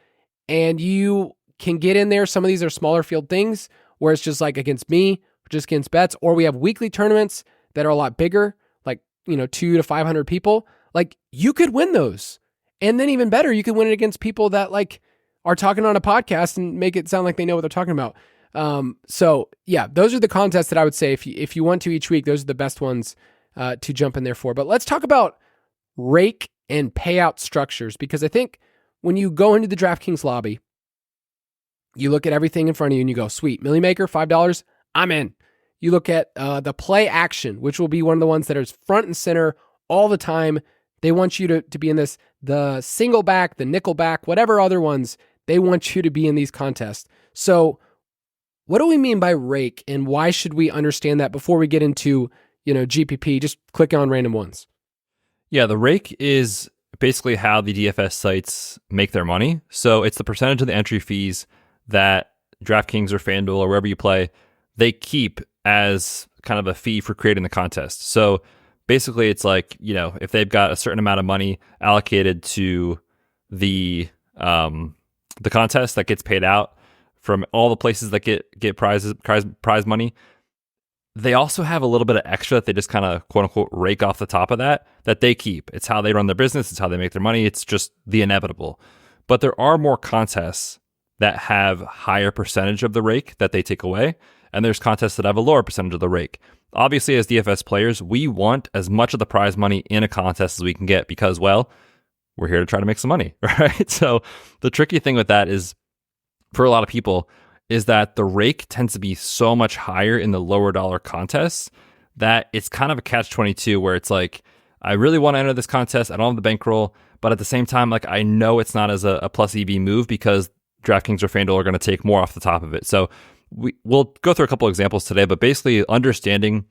and you can get in there. Some of these are smaller field things where it's just like against me, just against Betz, or we have weekly tournaments that are a lot bigger, like, 200 to 500 people. Like you could win those. And then even better, you could win it against people that like are talking on a podcast and make it sound like they know what they're talking about. So yeah, those are the contests that I would say if you want to each week, those are the best ones to jump in there for. But let's talk about rake and payout structures, because I think when you go into the DraftKings lobby, You look at everything in front of you and you go, sweet, Millie Maker, $5, I'm in. You look at the play action, which will be one of the ones that is front and center all the time. They want you to be in this, the single back, the nickel back, whatever other ones, they want you to be in these contests. So what do we mean by rake, and why should we understand that before we get into, GPP? Just click on random ones. Yeah, the rake is basically how the DFS sites make their money. So it's the percentage of the entry fees that DraftKings or FanDuel or wherever you play, they keep as kind of a fee for creating the contest. So basically it's like, if they've got a certain amount of money allocated to the contest that gets paid out from all the places that get prize money, they also have a little bit of extra that they just kind of quote unquote rake off the top of that they keep. It's how they run their business. It's how they make their money. It's just the inevitable. But there are more contests that have higher percentage of the rake that they take away. And there's contests that have a lower percentage of the rake. Obviously, as DFS players, we want as much of the prize money in a contest as we can get because, well, we're here to try to make some money, right? So the tricky thing with that is, for a lot of people, is that the rake tends to be so much higher in the lower dollar contests that it's kind of a catch-22 where it's like, I really want to enter this contest. I don't have the bankroll, but at the same time, like I know it's not as a plus EV move because DraftKings or FanDuel are going to take more off the top of it. So we'll go through a couple examples today, but basically understanding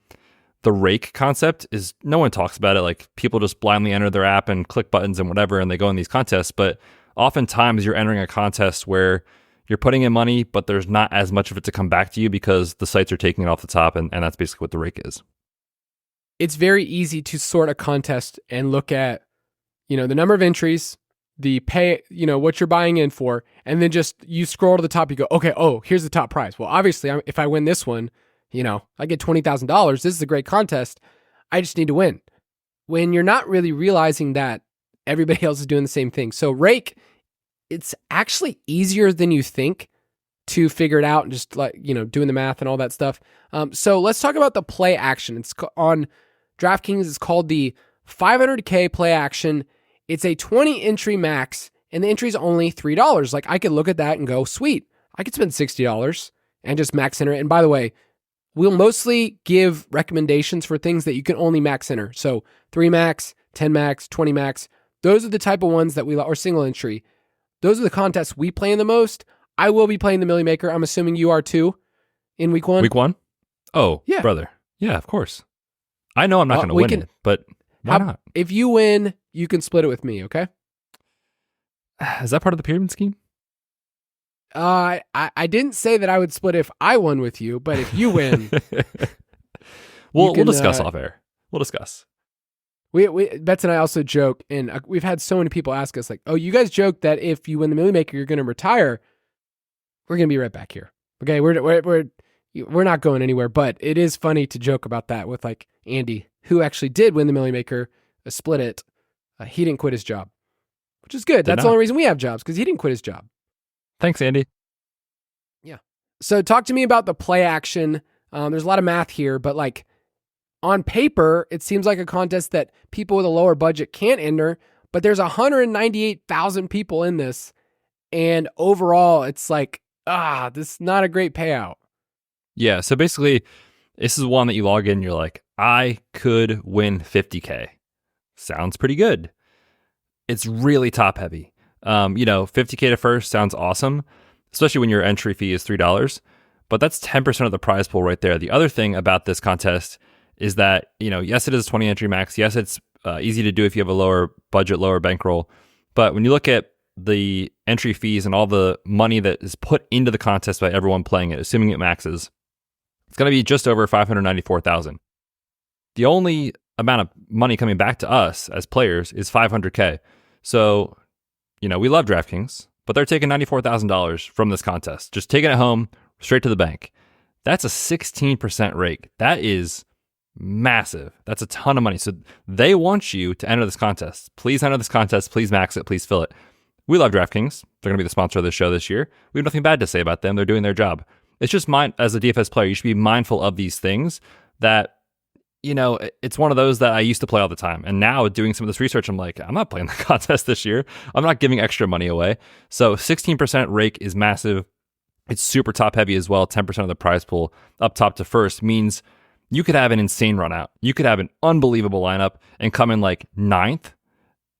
the rake concept is, no one talks about it. Like people just blindly enter their app and click buttons and whatever, and they go in these contests. But oftentimes you're entering a contest where you're putting in money, but there's not as much of it to come back to you because the sites are taking it off the top. And that's basically what the rake is. It's very easy to sort a contest and look at, the number of entries, the pay, what you're buying in for, and then just you scroll to the top, you go, okay, here's the top prize. Well, obviously, if I win this one, I get $20,000. This is a great contest. I just need to win. When you're not really realizing that everybody else is doing the same thing. So rake, it's actually easier than you think to figure it out and just doing the math and all that stuff. So let's talk about the play action. It's on DraftKings. It's called the 500K play action. It's a 20 entry max, and the entry is only $3. Like I could look at that and go, sweet, I could spend $60 and just max enter it. And by the way, we'll mostly give recommendations for things that you can only max enter. So 3 max, 10 max, 20 max. Those are the type of ones that or single entry. Those are the contests we play in the most. I will be playing the Millie Maker. I'm assuming you are too in week 1. Week 1? Oh, yeah, brother. Yeah, of course. I know I'm not going to win it, but why not? If you win, you can split it with me, okay? Is that part of the pyramid scheme? I didn't say that I would split if I won with you, but if you win, we'll discuss off air. We'll discuss. We Betz and I also joke, and we've had so many people ask us like, "Oh, you guys joke that if you win the Millie Maker, you're going to retire." We're going to be right back here. Okay, we're not going anywhere, but it is funny to joke about that with like Andy, who actually did win the Millie Maker, split it. He didn't quit his job, which is good. That's the only reason we have jobs, because he didn't quit his job. Thanks, Andy. Yeah. So talk to me about the play action. There's a lot of math here, but like on paper, it seems like a contest that people with a lower budget can't enter, but there's 198,000 people in this. And overall, it's like, this is not a great payout. Yeah. So basically, this is one that you log in, you're like, I could win 50K. Sounds pretty good. It's really top heavy. 50K to first sounds awesome, especially when your entry fee is $3, but that's 10% of the prize pool right there. The other thing about this contest is that, yes, it is a 20 entry max. Yes, it's easy to do if you have a lower budget, lower bankroll. But when you look at the entry fees and all the money that is put into the contest by everyone playing it, assuming it maxes, it's going to be just over $594,000. The only amount of money coming back to us as players is $500K. So, we love DraftKings, but they're taking $94,000 from this contest, just taking it home straight to the bank. That's a 16% rake. That is massive. That's a ton of money. So they want you to enter this contest. Please enter this contest. Please max it. Please fill it. We love DraftKings. They're going to be the sponsor of this show this year. We have nothing bad to say about them. They're doing their job. It's just as a DFS player, you should be mindful of these things that, it's one of those that I used to play all the time. And now doing some of this research, I'm like, I'm not playing the contest this year. I'm not giving extra money away. So 16% rake is massive. It's super top heavy as well. 10% of the prize pool up top to first means you could have an insane run out. You could have an unbelievable lineup and come in like 9th,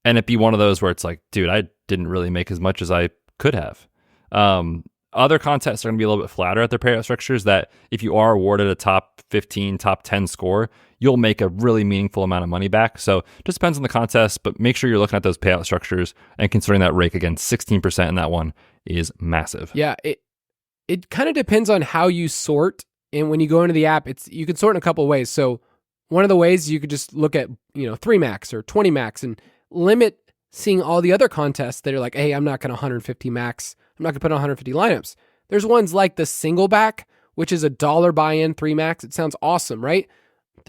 and it be one of those where it's like, dude, I didn't really make as much as I could have. Other contests are going to be a little bit flatter at their payout structures, that if you are awarded a top 15, top 10 score, you'll make a really meaningful amount of money back. So it just depends on the contest, but make sure you're looking at those payout structures and considering that Rake. Again, 16% in that one is massive. Yeah, it kind of depends on how you sort. And when you go into the app, you can sort in a couple of ways. So one of the ways, you could just look at 3 max or 20 max and limit seeing all the other contests that are like, hey, I'm not going to 150 max. I'm not going to put on 150 lineups. There's ones like the single back, which is $1 buy-in, 3 max. It sounds awesome, right?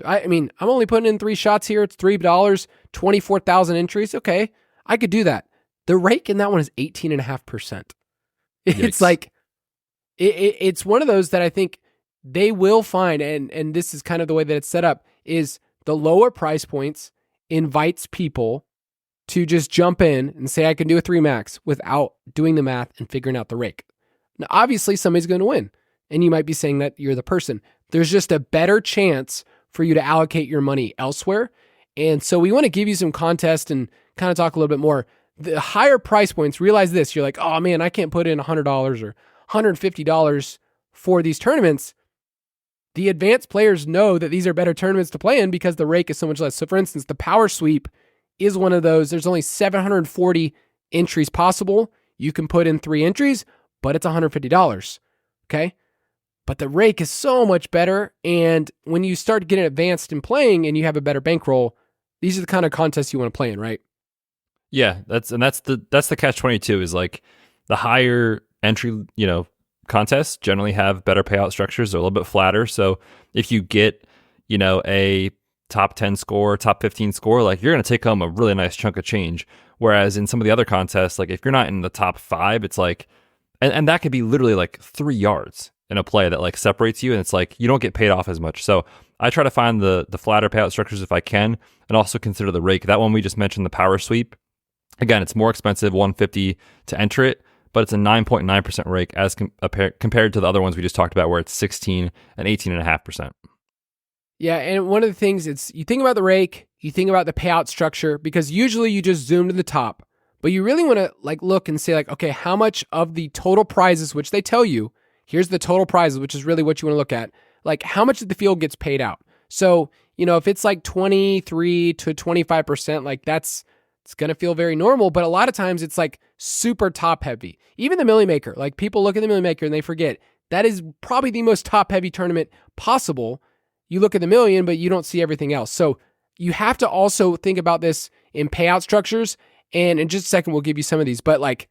I mean, I'm only putting in 3 shots here. It's $3, 24,000 entries. Okay, I could do that. The Rake in that one is 18.5%. It's like, it's one of those that I think they will find, and this is kind of the way that it's set up, is the lower price points invites people to just jump in and say, I can do a 3 max without doing the math and figuring out the Rake. Now, obviously, somebody's going to win, and you might be saying that you're the person. There's just a better chance for you to allocate your money elsewhere. And so we want to give you some contests and kind of talk a little bit more. The higher price points, realize this, you're like, oh man, I can't put in $100 or $150 for these tournaments. The advanced players know that these are better tournaments to play in because the Rake is so much less. So for instance, the Power Sweep is one of those. There's only 740 entries possible. You can put in 3 entries, but it's $150. Okay. But the Rake is so much better. And when you start getting advanced in playing and you have a better bankroll, these are the kind of contests you want to play in, right? Yeah, that's the catch-22 is like the higher entry, contests generally have better payout structures. They're a little bit flatter. So if you get, a top 10 score, top 15 score, like you're going to take home a really nice chunk of change. Whereas in some of the other contests, like if you're not in the top 5, it's like, and that could be literally like 3 yards in a play that like separates you. And it's like, you don't get paid off as much. So I try to find the flatter payout structures if I can, and also consider the Rake. That one we just mentioned, the Power Sweep. Again, it's more expensive, $150 to enter it, but it's a 9.9% Rake as compared to the other ones we just talked about, where it's 16 and 18.5%. Yeah, and one of the things, it's you think about the Rake, you think about the payout structure, because usually you just zoom to the top, but you really want to like look and say like, okay, how much of the total prizes, which they tell you, here's the total prizes, which is really what you want to look at, like how much of the field gets paid out. So, if it's like 23 to 25%, like it's going to feel very normal, but a lot of times it's like super top heavy. Even the Millie Maker, like people look at the Millie Maker and they forget that is probably the most top heavy tournament possible. You look at the million, but you don't see everything else. So you have to also think about this in payout structures. And in just a second, we'll give you some of these, but like,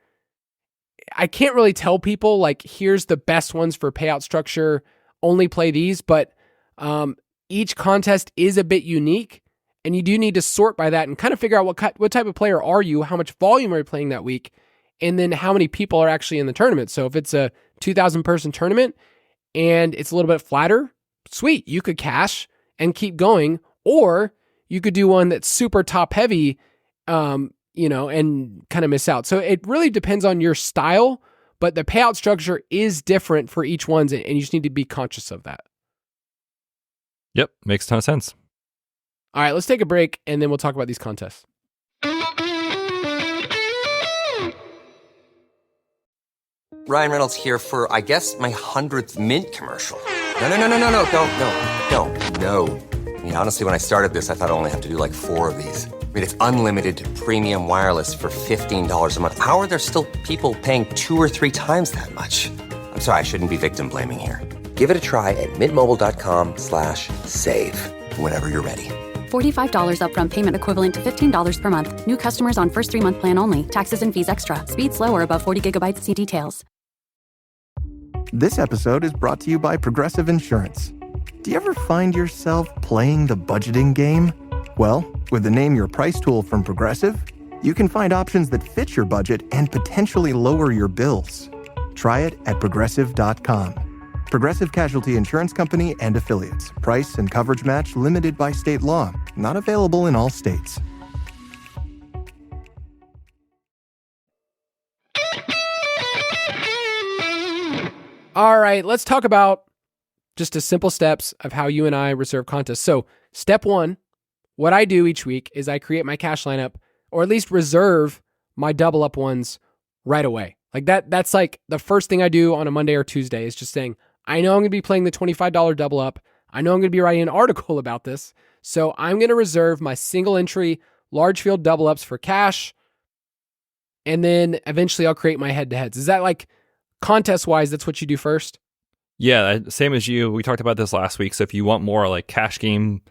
I can't really tell people like, here's the best ones for payout structure, only play these, but each contest is a bit unique. And you do need to sort by that and kind of figure out what type of player are you, how much volume are you playing that week, and then how many people are actually in the tournament. So if it's a 2,000 person tournament and it's a little bit flatter, sweet, you could cash and keep going, or you could do one that's super top heavy, and kind of miss out. So it really depends on your style, but the payout structure is different for each one, and you just need to be conscious of that. Yep, makes a ton of sense. All right, let's take a break, and then we'll talk about these contests. Ryan Reynolds here for, I guess, my 100th Mint commercial. No, don't. I mean, honestly, when I started this, I thought I only have to do like 4 of these. I mean, it's unlimited premium wireless for $15 a month. How are there still people paying 2 or 3 times that much? I'm sorry, I shouldn't be victim blaming here. Give it a try at mintmobile.com/save. Whenever you're ready. $45 upfront payment equivalent to $15 per month. New customers on first 3-month plan only. Taxes and fees extra. Speed slower above 40 gigabytes. See details. This episode is brought to you by Progressive Insurance. Do you ever find yourself playing the budgeting game? Well, with the Name Your Price tool from Progressive, you can find options that fit your budget and potentially lower your bills. Try it at Progressive.com. Progressive Casualty Insurance Company and Affiliates. Price and coverage match limited by state law. Not available in all states. All right, let's talk about just the simple steps of how you and I reserve contests. So step one, what I do each week is I create my cash lineup, or at least reserve my double up ones right away. Like that's like the first thing I do on a Monday or Tuesday is just saying, I know I'm going to be playing the $25 double up. I know I'm going to be writing an article about this. So I'm going to reserve my single entry large field double ups for cash. And then eventually I'll create my head to heads. Is that like contest wise? That's what you do first? Yeah, same as you. We talked about this last week. So if you want more like cash game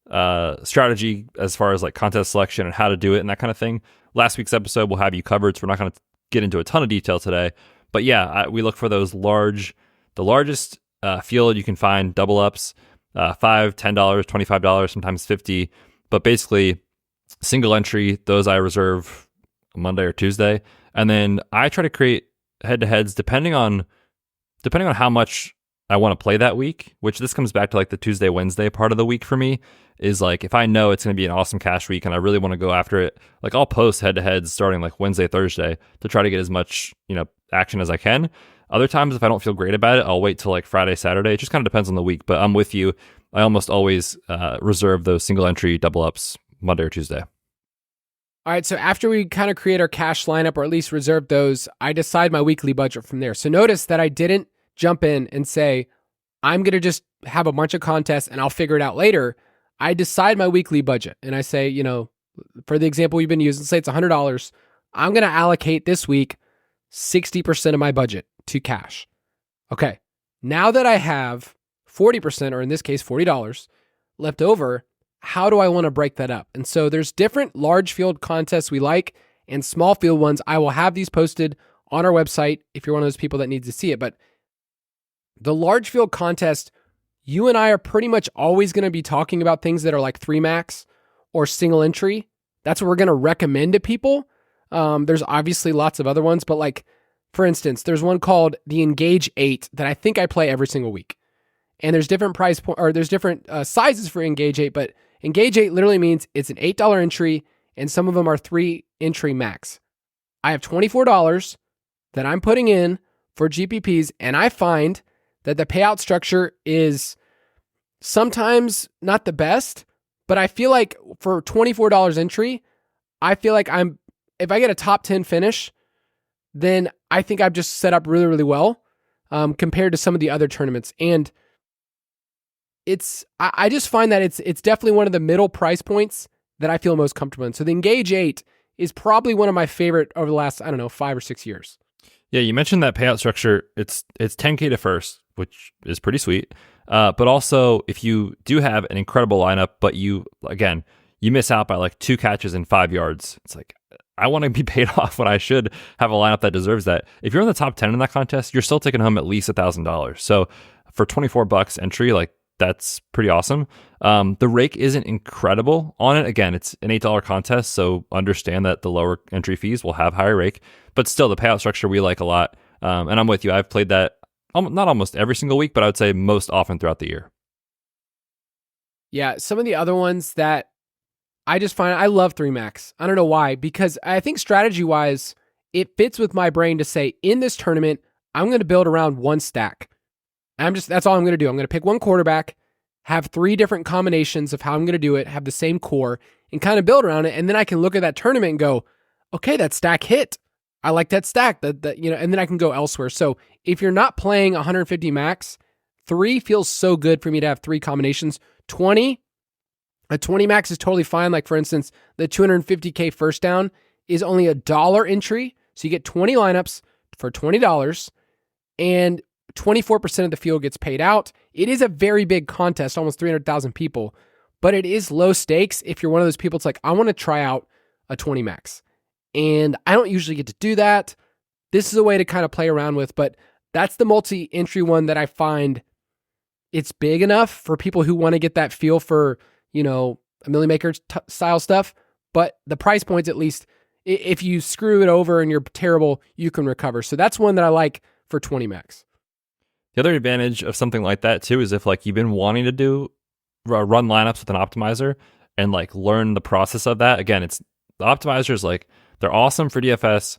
strategy as far as like contest selection and how to do it and that kind of thing, last week's episode will have you covered. So we're not going to get into a ton of detail today. But yeah, we look for those the largest field you can find double ups, $5, $10, $25, sometimes $50. But basically, single entry, those I reserve Monday or Tuesday. And then I try to create head-to-heads depending on how much I want to play that week, which this comes back to like the Tuesday, Wednesday part of the week for me, is like if I know it's going to be an awesome cash week and I really want to go after it, like I'll post head-to-heads starting like Wednesday, Thursday to try to get as much, action as I can. Other times, if I don't feel great about it, I'll wait till like Friday, Saturday. It just kind of depends on the week, but I'm with you. I almost always reserve those single entry double ups Monday or Tuesday. All right, so after we kind of create our cash lineup, or at least reserve those, I decide my weekly budget from there. So notice that I didn't jump in and say, I'm going to just have a bunch of contests and I'll figure it out later. I decide my weekly budget and I say, for the example we've been using, say it's $100. I'm going to allocate this week 60% of my budget to cash. Okay, now that I have 40%, or in this case, $40 left over, how do I want to break that up? And so there's different large field contests we like and small field ones. I will have these posted on our website if you're one of those people that needs to see it. But the large field contest, you and I are pretty much always going to be talking about things that are like 3 max or single entry. That's what we're going to recommend to people. There's obviously lots of other ones, but like, for instance, there's one called the Engage 8 that I think I play every single week. And there's different there's different sizes for Engage 8, but Engage 8 literally means it's an $8 entry, and some of them are 3 entry max. I have $24 that I'm putting in for GPPs, and I find that the payout structure is sometimes not the best, but I feel like for $24 entry, I feel like if I get a top 10 finish, then I think I've just set up really, really well compared to some of the other tournaments. And I just find that it's definitely one of the middle price points that I feel most comfortable in. So the Engage 8 is probably one of my favorite over the last, 5 or 6 years. Yeah, you mentioned that payout structure. It's 10K to first, which is pretty sweet. But also, if you do have an incredible lineup, but you miss out by like 2 catches and 5 yards, it's like, I want to be paid off when I should have a lineup that deserves that. If you're in the top 10 in that contest, you're still taking home at least $1,000. So for $24 entry, like that's pretty awesome. The rake isn't incredible on it. Again, it's an $8 contest, so understand that the lower entry fees will have higher rake, but still the payout structure we like a lot. And I'm with you. I've played that not almost every single week, but I would say most often throughout the year. Yeah, some of the other ones that I just find, I love 3 max. I don't know why, because I think strategy wise, it fits with my brain to say in this tournament, I'm going to build around one stack. That's all I'm going to do. I'm going to pick one quarterback, have 3 different combinations of how I'm going to do it, have the same core, and kind of build around it. And then I can look at that tournament and go, okay, that stack hit. I like that stack. And then I can go elsewhere. So if you're not playing 150 max, 3 feels so good for me to have 3 combinations. A 20 max is totally fine. Like for instance, the 250K first down is only $1 entry. So you get 20 lineups for $20 and 24% of the field gets paid out. It is a very big contest, almost 300,000 people, but it is low stakes. If you're one of those people, it's like, I want to try out a 20 max. And I don't usually get to do that. This is a way to kind of play around with, but that's the multi-entry one that I find it's big enough for people who want to get that feel for, a Millie Maker style stuff. But the price points, at least, if you screw it over and you're terrible, you can recover. So that's one that I like for 20 max. The other advantage of something like that too is if like you've been wanting to do run lineups with an optimizer and like learn the process of that. Again, it's the optimizers, like they're awesome for DFS.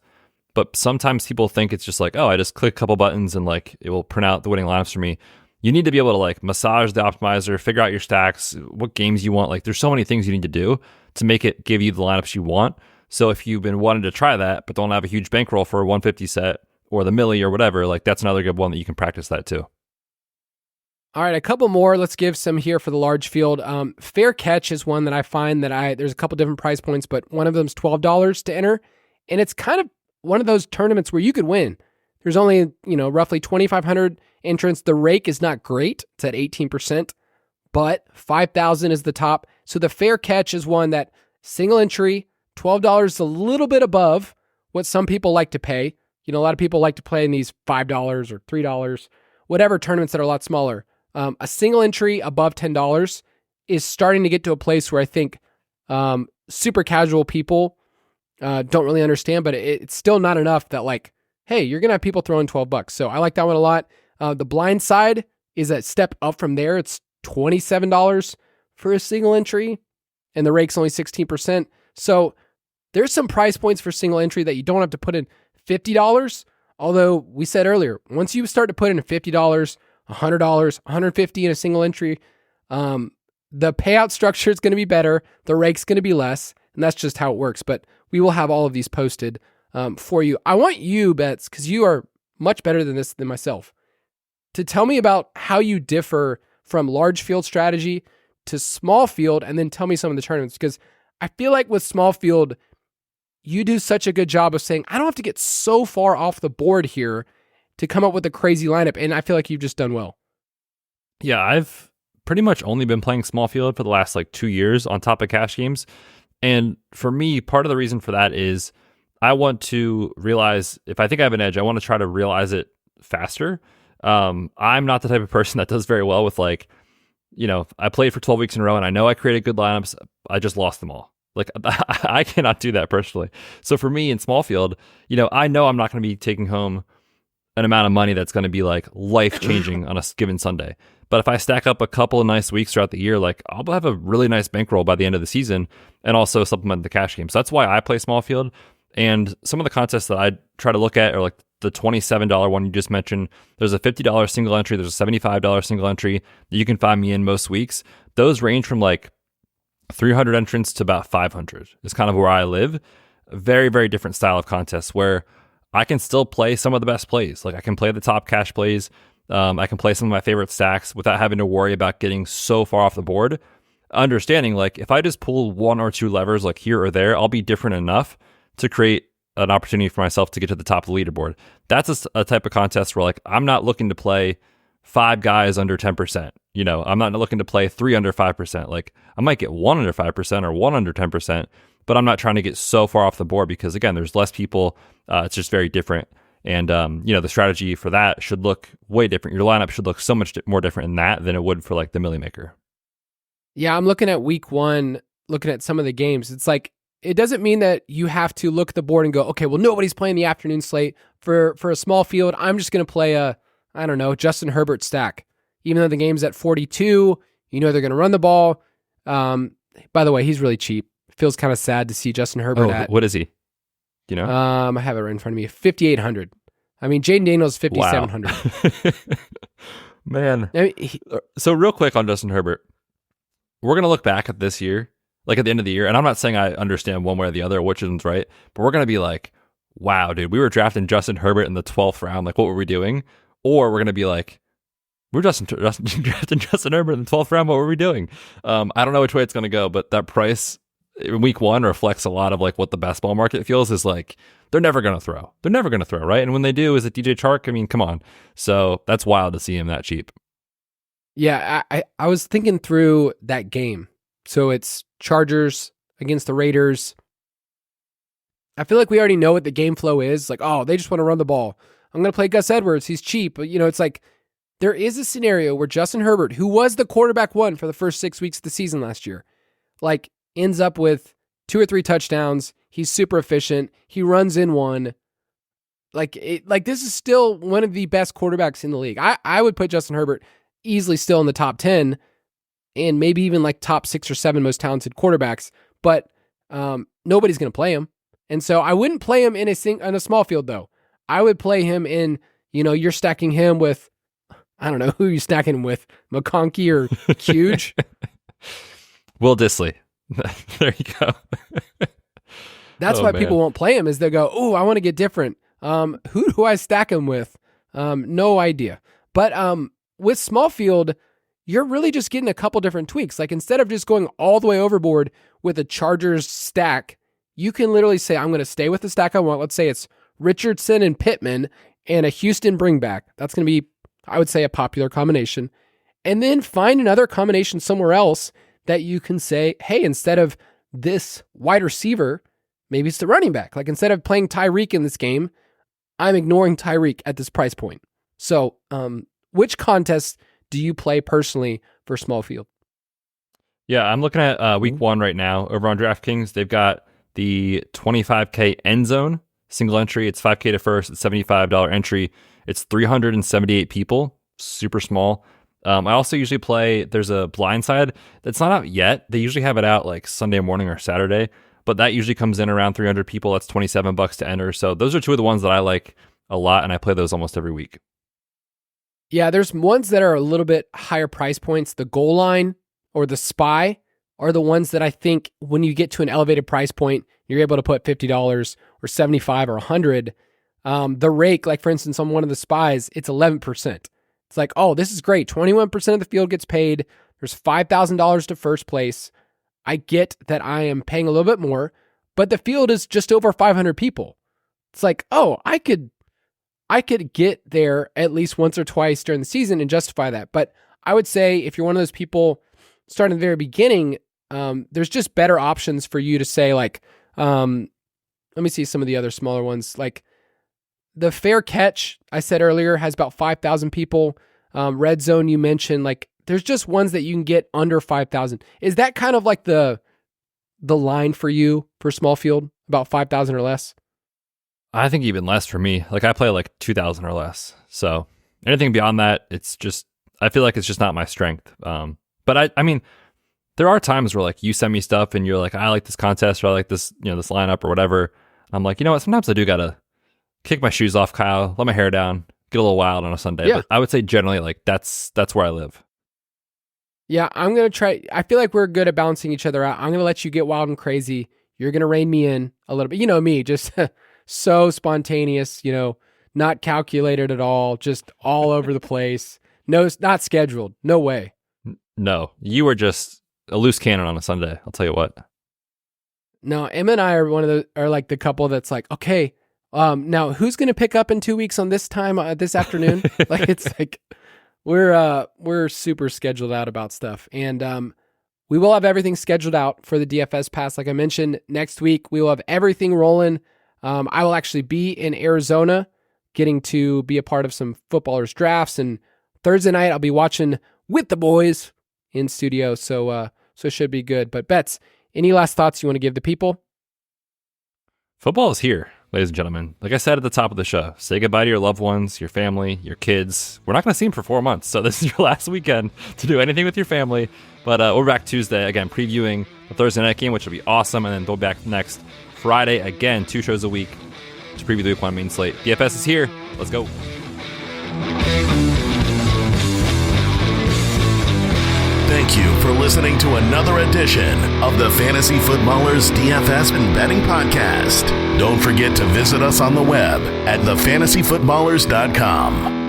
But sometimes people think it's just like, oh, I just click a couple buttons and like it will print out the winning lineups for me. You need to be able to like massage the optimizer, figure out your stacks, what games you want. Like there's so many things you need to do to make it give you the lineups you want. So if you've been wanting to try that, but don't have a huge bankroll for a 150 set or the milli or whatever, like that's another good one that you can practice that too. All right, a couple more. Let's give some here for the large field. Fair Catch is one that I find that there's a couple different price points, but one of them's $12 to enter. And it's kind of one of those tournaments where you could win. There's only, roughly 2,500 entrants. The Rake is not great. It's at 18%, but 5,000 is the top. So the Fair Catch is one that single entry, $12 is a little bit above what some people like to pay. A lot of people like to play in these $5 or $3, whatever tournaments that are a lot smaller. A single entry above $10 is starting to get to a place where I think super casual people don't really understand, but it's still not enough that like, hey, you're going to have people throwing $12. So I like that one a lot. The blind side is a step up from there. It's $27 for a single entry, and the Rake's only 16%. So there's some price points for single entry that you don't have to put in $50. Although we said earlier, once you start to put in $50, $100, $150 in a single entry, the payout structure is going to be better. The Rake's going to be less, and that's just how it works. But we will have all of these posted for you. I want you, Betz, because you are much better than this than myself, to tell me about how you differ from large field strategy to small field, and then tell me some of the tournaments, because I feel like with small field, you do such a good job of saying, I don't have to get so far off the board here to come up with a crazy lineup, and I feel like you've just done well. Yeah, I've pretty much only been playing small field for the last 2 years on top of cash games. And for me, part of the reason for that is I want to realize, if I think I have an edge, I want to try to realize it faster. I'm not the type of person that does very well with I played for 12 weeks in a row and I know I created good lineups. I just lost them all. I cannot do that personally. So for me in small field, I know I'm not going to be taking home an amount of money that's going to be life changing on a given Sunday. But if I stack up a couple of nice weeks throughout the year, I'll have a really nice bankroll by the end of the season and also supplement the cash game. So that's why I play small field. And some of the contests that I try to look at are the $27 one you just mentioned. There's a $50 single entry. There's a $75 single entry that you can find me in most weeks. Those range from 300 entrants to about 500 is kind of where I live. A very, very different style of contest where I can still play some of the best plays. I can play the top cash plays. I can play some of my favorite stacks without having to worry about getting so far off the board. Understanding if I just pull one or two levers here or there, I'll be different enough to create an opportunity for myself to get to the top of the leaderboard. That's a type of contest where I'm not looking to play 5 guys under 10%. I'm not looking to play 3 under 5%. I might get 1 under 5% or 1 under 10%, but I'm not trying to get so far off the board because again, there's less people. It's just very different. And, the strategy for that should look way different. Your lineup should look so much more different in that than it would for the Millie Maker. Yeah, I'm looking at week 1, looking at some of the games. It's it doesn't mean that you have to look at the board and go, okay, well, nobody's playing the afternoon slate. For a small field, I'm just going to play Justin Herbert stack. Even though the game's at 42, they're going to run the ball. By the way, he's really cheap. Feels kind of sad to see Justin Herbert at. What is he? Do you know? I have it right in front of me. 5,800. I mean, Jaden Daniels 5,700. Wow. Man. So real quick on Justin Herbert, we're going to look back at this year, at the end of the year, and I'm not saying I understand one way or the other, which one's right, but we're going to be wow, dude, we were drafting Justin Herbert in the 12th round. What were we doing? Or we're going to be we're drafting Justin Herbert in the 12th round. What were we doing? I don't know which way it's going to go, but that price in week 1 reflects a lot of what the best ball market feels is they're never going to throw. They're never going to throw, right? And when they do, is it DJ Chark? I mean, come on. So that's wild to see him that cheap. Yeah, I was thinking through that game. So it's Chargers against the Raiders. I feel we already know what the game flow is. They just want to run the ball. I'm going to play Gus Edwards. He's cheap. But, it's there is a scenario where Justin Herbert, who was the quarterback 1 for the first 6 weeks of the season last year, ends up with 2 or 3 touchdowns. He's super efficient. He runs in one. This is still one of the best quarterbacks in the league. I would put Justin Herbert easily still in the top 10 and maybe even top 6 or 7 most talented quarterbacks, but nobody's going to play him. And so I wouldn't play him in a small field, though. I would play him in, you're stacking him with, I don't know, who you stacking him with, McConkey or Huge? Will Dissly. There you go. That's why people won't play him, is they'll go, oh, I want to get different. Who do I stack him with? No idea. But with small field, you're really just getting a couple different tweaks. Like instead of just going all the way overboard with a Chargers stack, you can literally say, I'm going to stay with the stack I want. Let's say it's Richardson and Pittman and a Houston bringback. That's going to be, I would say, a popular combination. And then find another combination somewhere else that you can say, hey, instead of this wide receiver, maybe it's the running back. Like instead of playing Tyreek in this game, I'm ignoring Tyreek at this price point. So which contest do you play personally for small field? Yeah, I'm looking at week 1 right now over on DraftKings. They've got the 25K end zone single entry. It's $5K to first. It's $75 entry. It's 378 people. Super small. I also usually play, there's a blind side that's not out yet. They usually have it out like Sunday morning or Saturday, but that usually comes in around 300 people. That's $27 to enter. So those are two of the ones that I like a lot, and I play those almost every week. Yeah, there's ones that are a little bit higher price points. The goal line or the spy are the ones that I think when you get to an elevated price point, you're able to put $50 or $75 or $100. The rake, like for instance, on one of the spies, it's 11%. It's like, oh, this is great. 21% of the field gets paid. There's $5,000 to first place. I get that I am paying a little bit more, but the field is just over 500 people. It's like, oh, I could get there at least once or twice during the season and justify that. But I would say if you're one of those people starting at the very beginning, there's just better options for you to say like, let me see some of the other smaller ones. Like the Fair Catch, I said earlier, has about 5,000 people. Red Zone, you mentioned, like there's just ones that you can get under 5,000. Is that kind of like the line for you for small field, about 5,000 or less? I think even less for me. Like I play like 2,000 or less. So anything beyond that, it's just, I feel like it's just not my strength. But I mean, there are times where like you send me stuff and you're like, I like this contest or I like this, this lineup or whatever. I'm like, you know what? Sometimes I do got to kick my shoes off, Kyle, let my hair down, get a little wild on a Sunday. Yeah. But I would say generally like that's where I live. Yeah, I'm going to try. I feel like we're good at balancing each other out. I'm going to let you get wild and crazy. You're going to rein me in a little bit. You know me, just so spontaneous, not calculated at all, just all over the place. No, it's not scheduled. No way. No, you were just a loose cannon on a Sunday. I'll tell you what. No, Emma and I are like the couple that's like, okay, now who's going to pick up in 2 weeks on this time, this afternoon? Like, it's like, we're super scheduled out about stuff. And, we will have everything scheduled out for the DFS Pass. Like I mentioned, next week, we will have everything rolling. I will actually be in Arizona getting to be a part of some footballers drafts. And Thursday night, I'll be watching with the boys in studio. So it should be good. But Betz, any last thoughts you want to give the people? Football is here, ladies and gentlemen. Like I said at the top of the show, say goodbye to your loved ones, your family, your kids. We're not going to see them for 4 months. So this is your last weekend to do anything with your family. But we're back Tuesday, again, previewing the Thursday night game, which will be awesome. And then we'll be back next Friday, again, 2 shows a week to preview the Week 1 main slate. DFS is here. Let's go. Thank you for listening to another edition of the Fantasy Footballers DFS and Betting Podcast. Don't forget to visit us on the web at thefantasyfootballers.com.